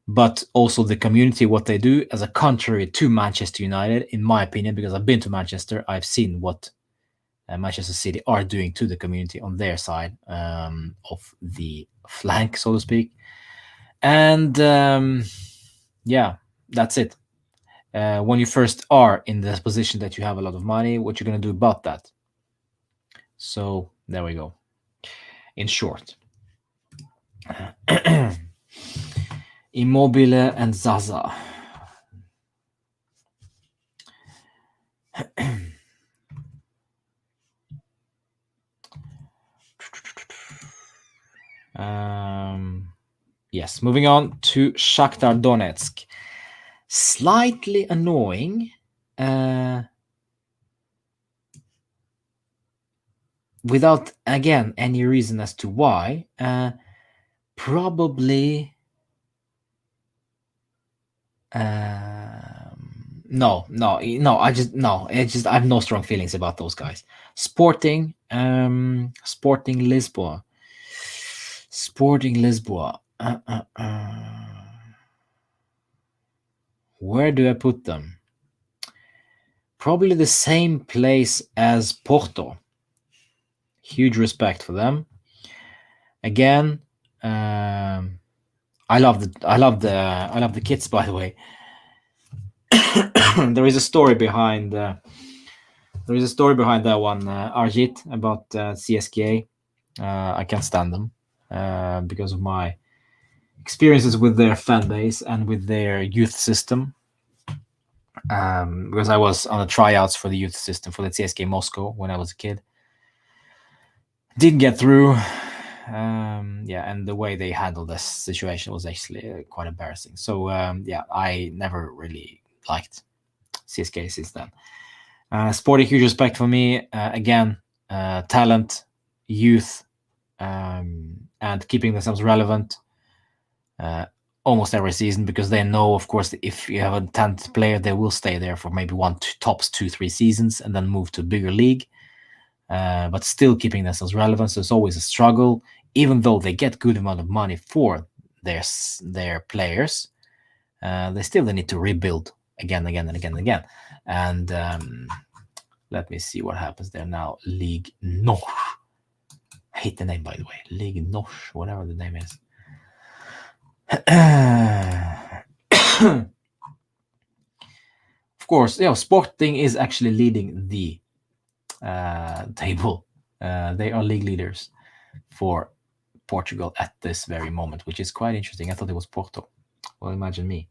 but also the community, what they do, as a contrary to Manchester United, in my opinion, because I've been to Manchester, I've seen what Manchester City are doing to the community on their side of the flank, so to speak. And yeah, that's it. When you first are in this position that you have a lot of money, what you're going to do about that? So there we go. In short, Immobile and Zaza. Yes, moving on to Shakhtar Donetsk. Slightly annoying. Without, again, any reason as to why. Probably. No. I have no strong feelings about those guys. Sporting Lisboa. Sporting Lisboa. Where do I put them? Probably the same place as Porto. Huge respect for them. Again, I love the kits, by the way. There is a story behind that one, Arjit, about CSKA. I can't stand them because of my experiences with their fan base and with their youth system. Because I was on the tryouts for the youth system for the CSKA Moscow when I was a kid. Didn't get through. And the way they handled this situation was actually quite embarrassing. So I never really liked CSKA since then. Sporting, huge respect for me. Again, talent, youth, and keeping themselves relevant almost every season, because they know, of course, if you have a talented player, they will stay there for maybe tops 2-3 seasons and then move to a bigger league. But still keeping themselves relevant. So it's always a struggle, even though they get good amount of money for their players. They need to rebuild again. And let me see what happens there now. Ligue Nord. I hate the name, by the way. Ligue Nord, whatever the name is. Of course, Sporting is actually leading the table. They are league leaders for Portugal at this very moment, which is quite interesting. I thought it was Porto. Well, imagine me.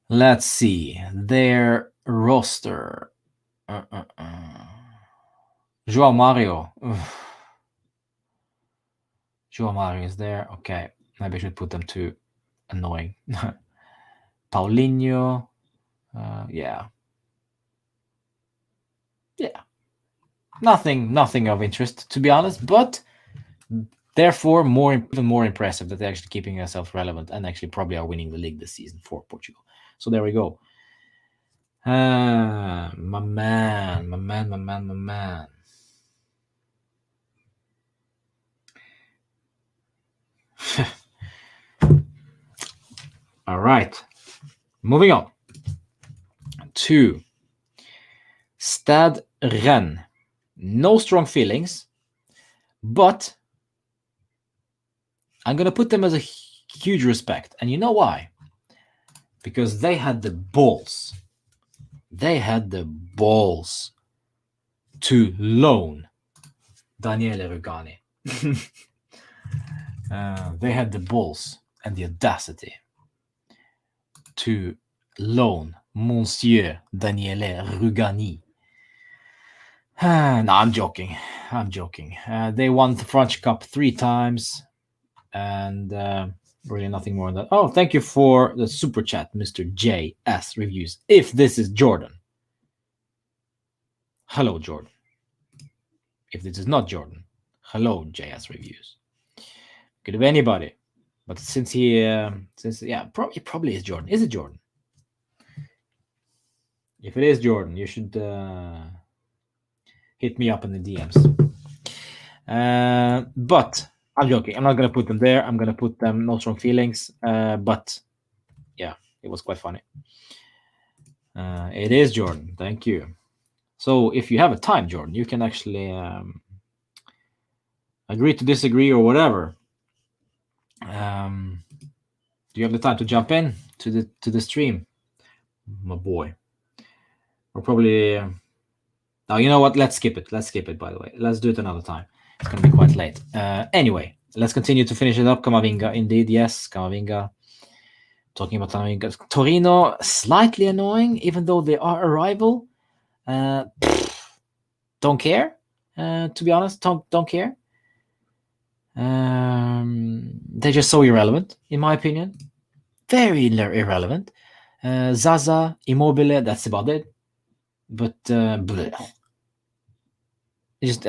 Let's see their roster. João Mario. João Mario is there. Okay, maybe I should put them to annoying. Paulinho. Yeah. Nothing of interest, to be honest, but therefore even more impressive that they're actually keeping themselves relevant and actually probably are winning the league this season for Portugal. So there we go. My man. All right. Moving on to Stade Rennes. No strong feelings, but I'm going to put them as a huge respect. And you know why? Because they had the balls. They had the balls to loan Daniele Rugani. They had the balls and the audacity to loan Monsieur Daniele Rugani. No, I'm joking. I'm joking. They won the French Cup 3 times, and really nothing more than that. Oh, thank you for the super chat, Mr. JS Reviews. If this is Jordan, hello, Jordan. If this is not Jordan, hello, JS Reviews. Could be anybody, but since probably is Jordan. Is it Jordan? If it is Jordan, you should hit me up in the DMs. But I'm joking. I'm not gonna put them there. I'm gonna put them no strong feelings. But yeah, it was quite funny. It is Jordan. Thank you. So if you have a time, Jordan, you can actually agree to disagree or whatever. Do you have the time to jump in to the stream, my boy? Or probably. Now you know what? Let's skip it. Let's skip it. By the way, let's do it another time. It's gonna be quite late. Anyway, let's continue to finish it up. Camavinga, indeed, yes, Camavinga. Talking about Camavinga, Torino, slightly annoying, even though they are a rival. Don't care. To be honest, don't care. They're just so irrelevant, in my opinion. Very irrelevant. Zaza, Immobile, that's about it. But just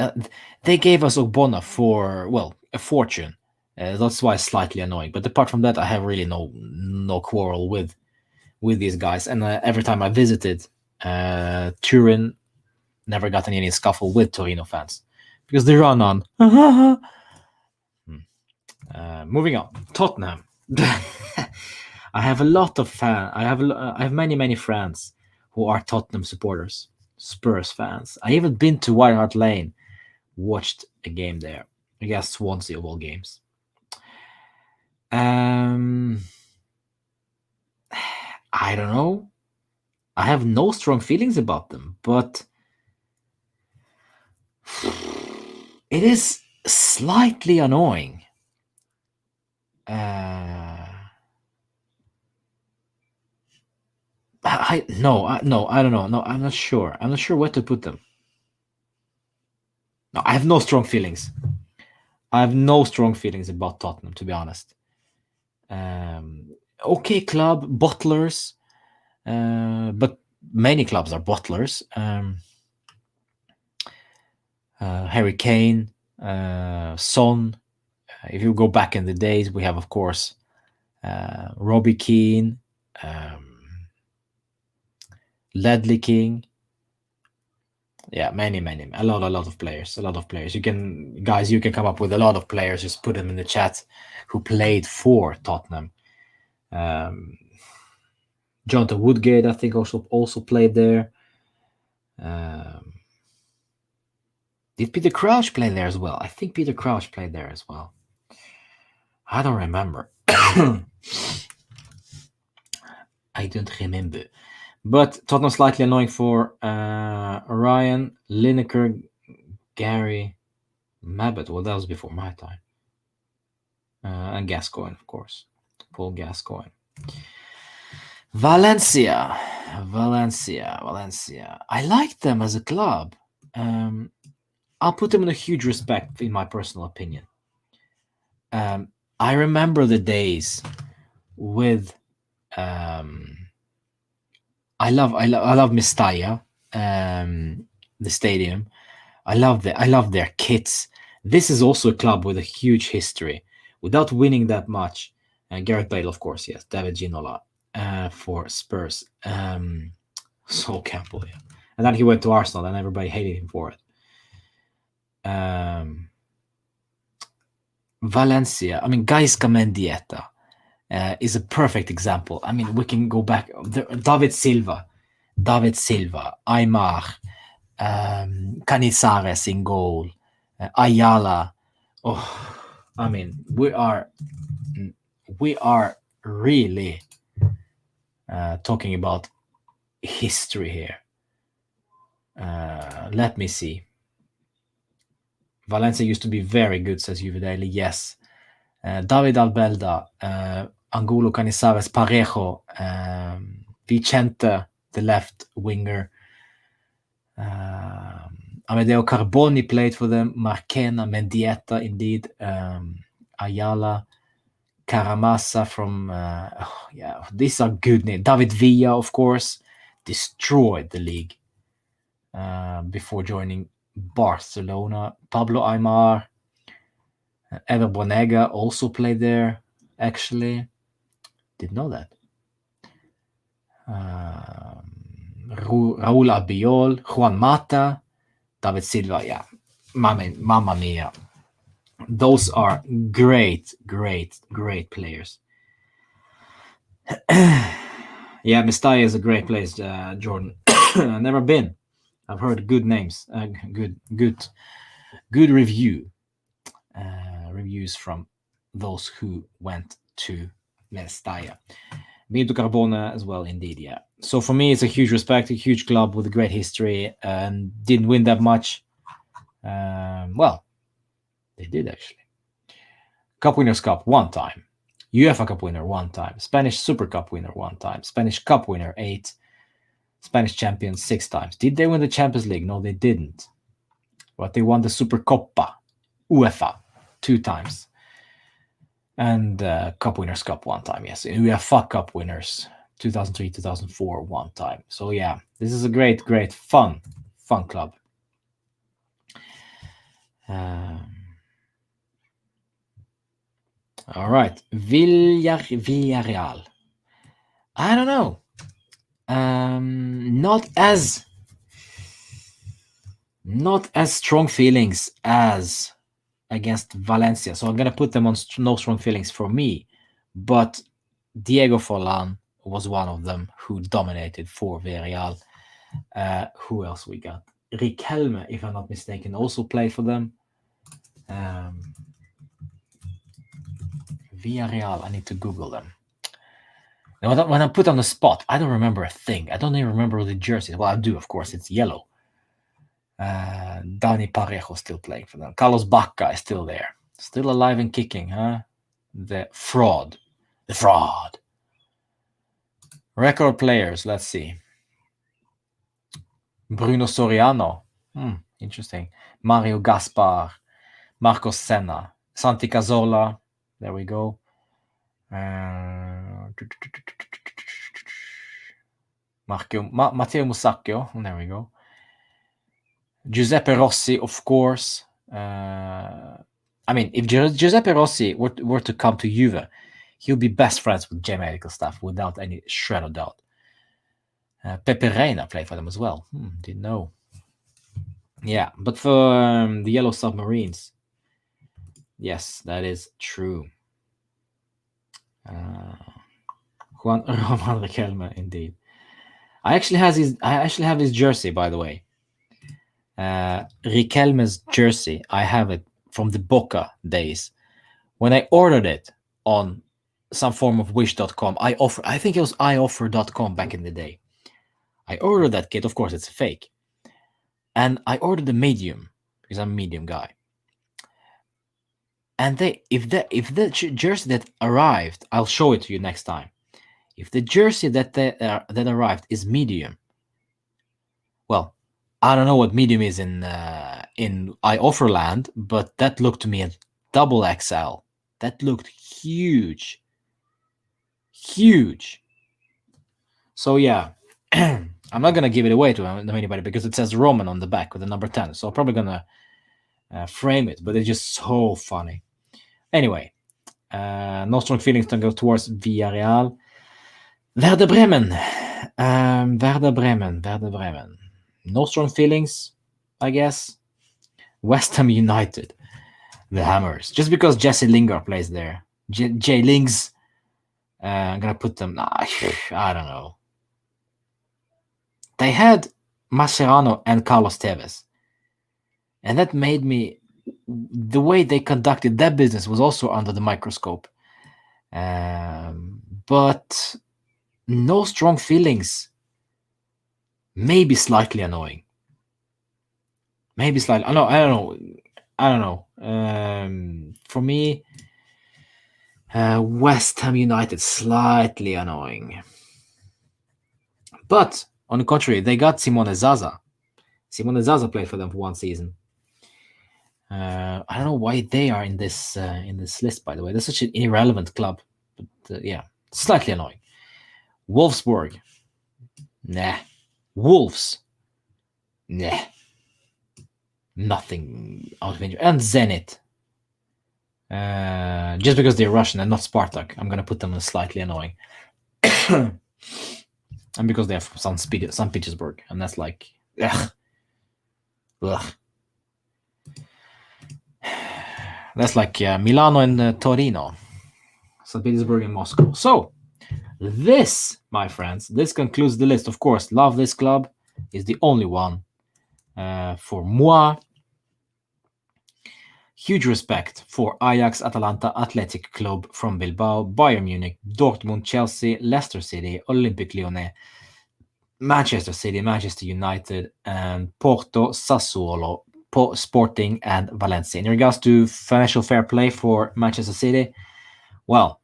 they gave us Ogbonna for a fortune. That's why it's slightly annoying. But apart from that, I have really no quarrel with these guys. And every time I visited Turin, never got in any scuffle with Torino fans because they run on. Moving on, Tottenham. I have a lot of fans. I have many friends who are Tottenham supporters, Spurs fans. I even been to White Hart Lane, watched a game there against Swansea of all games. I don't know. I have no strong feelings about them, but it is slightly annoying. I don't know. No, I'm not sure. I'm not sure where to put them. No, I have no strong feelings. I have no strong feelings about Tottenham, to be honest. Okay, club, bottlers, but many clubs are bottlers. Harry Kane, Son. If you go back in the days, we have, of course, Robbie Keane, Ledley King. Yeah, many, a lot of players. You can come up with a lot of players. Just put them in the chat who played for Tottenham. Jonathan Woodgate, I think, also played there. Did Peter Crouch play there as well? I think Peter Crouch played there as well. I don't remember. I don't remember. But Tottenham slightly annoying for Ryan, Lineker, Gary, Mabbott. Well, that was before my time. And Gascoigne, of course. Paul Gascoigne. Valencia. I like them as a club. I'll put them in a huge respect, in my personal opinion. I remember the days with I love Mestalla, the stadium. I love their kits. This is also a club with a huge history. Without winning that much, Gareth Bale, of course, yes, David Ginola for Spurs, Sol Campbell, yeah. And then he went to Arsenal, and everybody hated him for it. Valencia. I mean, Gaisca Mendieta is a perfect example. I mean, we can go back. David Silva, Aymar, Canizares in goal, Ayala. Oh, I mean, we are really talking about history here. Let me see. Valencia used to be very good, says Juve Daily. Yes. David Albelda, Angulo Canizares, Parejo, Vicente, the left winger. Amedeo Carboni played for them. Marchena, Mendieta, indeed. Ayala, Caramassa from. These are good names. David Villa, of course, destroyed the league before joining Barcelona. Pablo Aymar, Ever Bonega also played there, actually. Didn't know that. Raul Albiol, Juan Mata, David Silva. Yeah, mamma mia. Those are great players. Yeah, Mestalla is a great place, Jordan. Never been. I've heard good names, good reviews from those who went to Mestalla. Been to Carbona as well, indeed, yeah. So for me, it's a huge respect, a huge club with a great history, and didn't win that much. Well, they did actually. Cup Winners' Cup one time, UEFA Cup winner one time, Spanish Super Cup winner one time, Spanish Cup winner 8, Spanish champions 6 times. Did they win the Champions League? No, they didn't. But they won the Super Coppa, UEFA, 2 times. And Cup Winners' Cup one time, yes. UEFA Cup winners 2003, 2004 one time. So yeah, this is a great fun club. All right, Villarreal. I don't know. Not as strong feelings as against Valencia. So I'm going to put them on no strong feelings for me. But Diego Forlan was one of them who dominated for Villarreal. Who else we got? Riquelme, if I'm not mistaken, also played for them. Villarreal, I need to Google them. Now, when I'm put on the spot, I don't remember a thing. I don't even remember the jerseys. Well, I do, of course. It's yellow. Dani Parejo still playing for them. Carlos Bacca is still there. Still alive and kicking, huh? The fraud. Record players, let's see. Bruno Soriano. Interesting. Mario Gaspar. Marcos Senna. Santi Cazorla. There we go. Matteo Musacchio. There we go. Giuseppe Rossi, of course. I mean, if Giuseppe Rossi were to come to Juve, he'll be best friends with J Medical Staff without any shred of doubt. Pepe Reina played for them as well. Didn't know. Yeah, but for the Yellow Submarines, yes, that is true. Juan Roman Riquelme, indeed. I actually have his jersey, by the way. Riquelme's jersey. I have it from the Boca days. When I ordered it on some form of wish.com, I think it was ioffer.com back in the day. I ordered that kit. Of course, it's a fake. And I ordered a medium because I'm a medium guy. And if the jersey that arrived, I'll show it to you next time. If the jersey that arrived is medium, well, I don't know what medium is in iOfferland, but that looked to me a double XL. That looked huge. So yeah, I'm not gonna give it away to anybody because it says Roman on the back with the number 10. So I'm probably gonna frame it, but it's just so funny. Anyway, no strong feelings to go towards Villarreal. Werder Bremen. Werder Bremen. No strong feelings, I guess. West Ham United. the Hammers. Just because Jesse Lingard plays there. J Lings. I'm gonna put them. I don't know. They had Mascherano and Carlos Tevez. And that made me. The way they conducted that business was also under the microscope. But no strong feelings. Maybe slightly annoying. Maybe slightly. I don't know. For me, West Ham United slightly annoying. But on the contrary, they got Simone Zaza. Simone Zaza played for them for one season. I don't know why they are in this list. By the way, they're such an irrelevant club. But yeah, slightly annoying. Wolfsburg. Nah. Wolves. Nah. Nothing out of interest. And Zenit. Just because they're Russian and not Spartak, I'm gonna put them as slightly annoying. And because they're from St. Petersburg, and that's like, ugh. That's like Milano and Torino, St. Petersburg and Moscow. So this, my friends, this concludes the list. Of course, Love This Club is the only one for moi. Huge respect for Ajax, Atalanta, Athletic Club from Bilbao, Bayern Munich, Dortmund, Chelsea, Leicester City, Olympique Lyonnais, Manchester City, Manchester United, and Porto, Sassuolo, Sporting, and Valencia. In regards to financial fair play for Manchester City, well,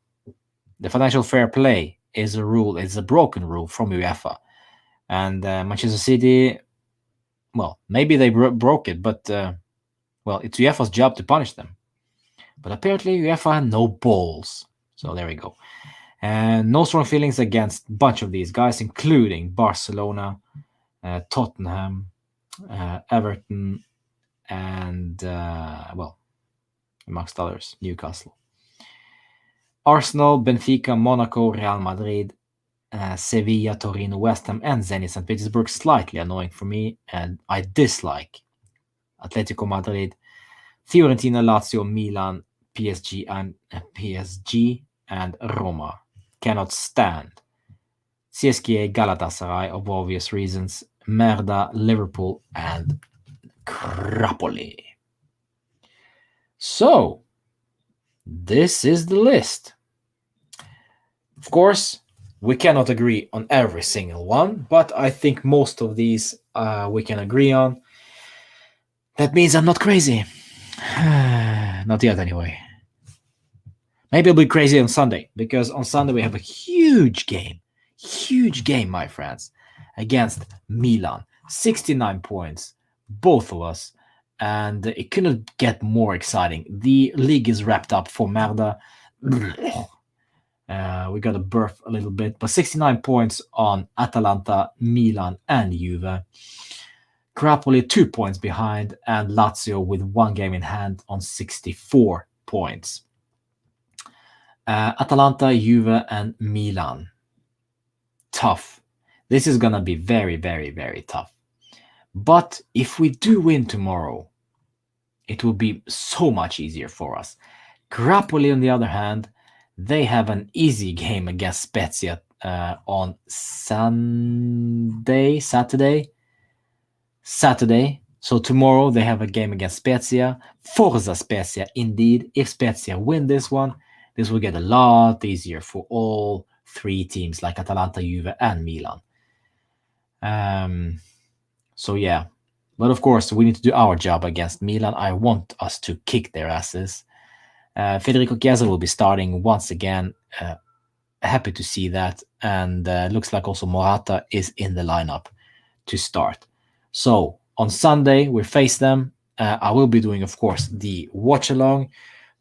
the financial fair play is a rule, it's a broken rule from UEFA. And Manchester City, well, maybe they broke it, but well, it's UEFA's job to punish them. But apparently UEFA had no balls. So there we go. And no strong feelings against a bunch of these guys, including Barcelona, Tottenham, Everton, and, well, amongst others, Newcastle. Arsenal, Benfica, Monaco, Real Madrid, Sevilla, Torino, West Ham, and Zenit St. Petersburg. Slightly annoying for me, and I dislike Atletico Madrid, Fiorentina, Lazio, Milan, PSG, and Roma. Cannot stand CSKA, Galatasaray, of obvious reasons, Merda, Liverpool, and Crapoli. So, this is the list. Of course, we cannot agree on every single one, but I think most of these we can agree on. That means I'm not crazy. Not yet, anyway. Maybe I'll be crazy on Sunday, because on Sunday we have a huge game, my friends, against Milan. 69 points, both of us, and it couldn't get more exciting. The league is wrapped up for Merda. We got to burp a little bit, but 69 points on Atalanta, Milan, and Juve. Crapoli 2 points behind, and Lazio with one game in hand on 64 points. Atalanta, Juve, and Milan. Tough. This is going to be very, very, very tough. But if we do win tomorrow, it will be so much easier for us. Crapoli, on the other hand, they have an easy game against Spezia on Saturday. So tomorrow they have a game against Spezia. Forza Spezia, indeed. If Spezia win this one, this will get a lot easier for all three teams like Atalanta, Juve, and Milan. So yeah. But of course, we need to do our job against Milan. I want us to kick their asses. Federico Chiesa will be starting once again. Happy to see that. And looks like also Morata is in the lineup to start. So on Sunday, we face them. I will be doing, of course, the watch-along,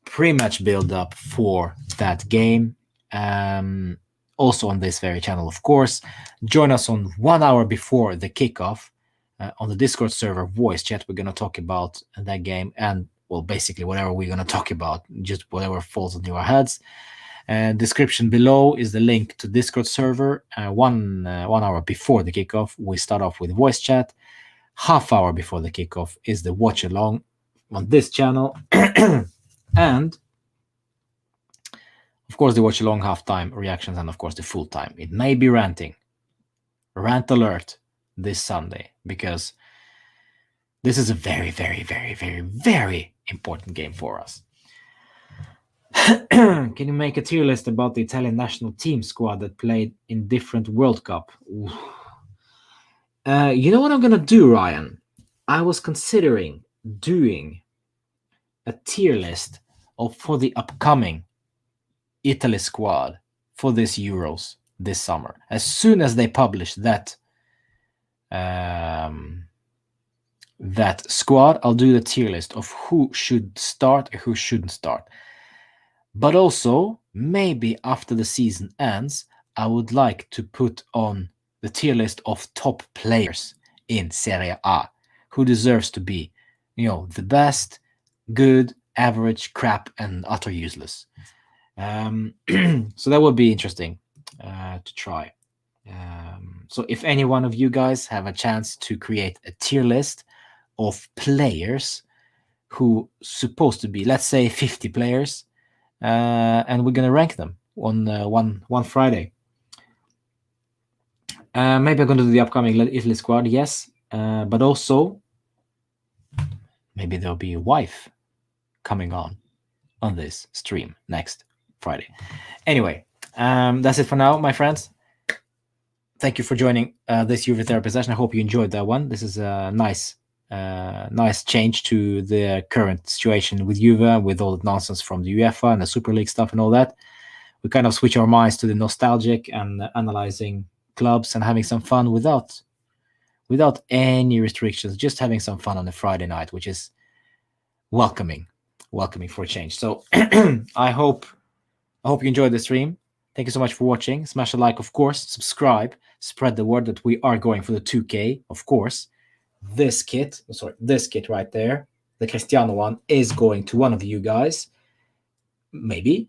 pre-match build-up for that game. Also on this very channel, of course. Join us on 1 hour before the kickoff on the Discord server voice chat. We're going to talk about that game and, well, basically whatever we're going to talk about, just whatever falls into our heads. Description below is the link to Discord server. 1 hour before the kickoff, we start off with voice chat. Half hour before the kickoff is the watch along on this channel. And of course, they watch long halftime reactions and of course the full time. It may be ranting. Rant alert this Sunday because this is a very, very, very, very, very important game for us. Can you make a tier list about the Italian national team squad that played in different World Cup? You know what I'm gonna do, Ryan? I was considering doing a tier list for the upcoming Italy squad for this Euros this summer. As soon as they publish that that squad, I'll do the tier list of who should start and who shouldn't start. But also, maybe after the season ends, I would like to put on the tier list of top players in Serie A who deserves to be, the best, good, average, crap, and utter useless. So that would be interesting to try. So if any one of you guys have a chance to create a tier list of players who supposed to be, let's say, 50 players, and we're gonna rank them on one Friday. Maybe I'm gonna do the upcoming Italy squad, yes, but also maybe there'll be a wife coming on this stream next Friday. Anyway, that's it for now, my friends. Thank you for joining this Juve therapy session. I hope you enjoyed that one. This is a nice change to the current situation with Juve, with all the nonsense from the UEFA and the Super League stuff and all that. We kind of switch our minds to the nostalgic and analyzing clubs and having some fun without any restrictions, just having some fun on a Friday night, which is welcoming for a change. So I hope you enjoyed the stream. Thank you so much for watching. Smash a like, of course. Subscribe. Spread the word that we are going for the 2K, of course. This kit right there, the Cristiano one, is going to one of you guys. Maybe.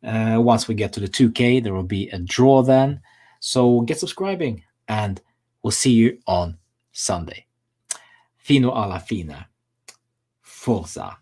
Once we get to the 2K, there will be a draw then. So get subscribing, and we'll see you on Sunday. Fino alla fine. Forza.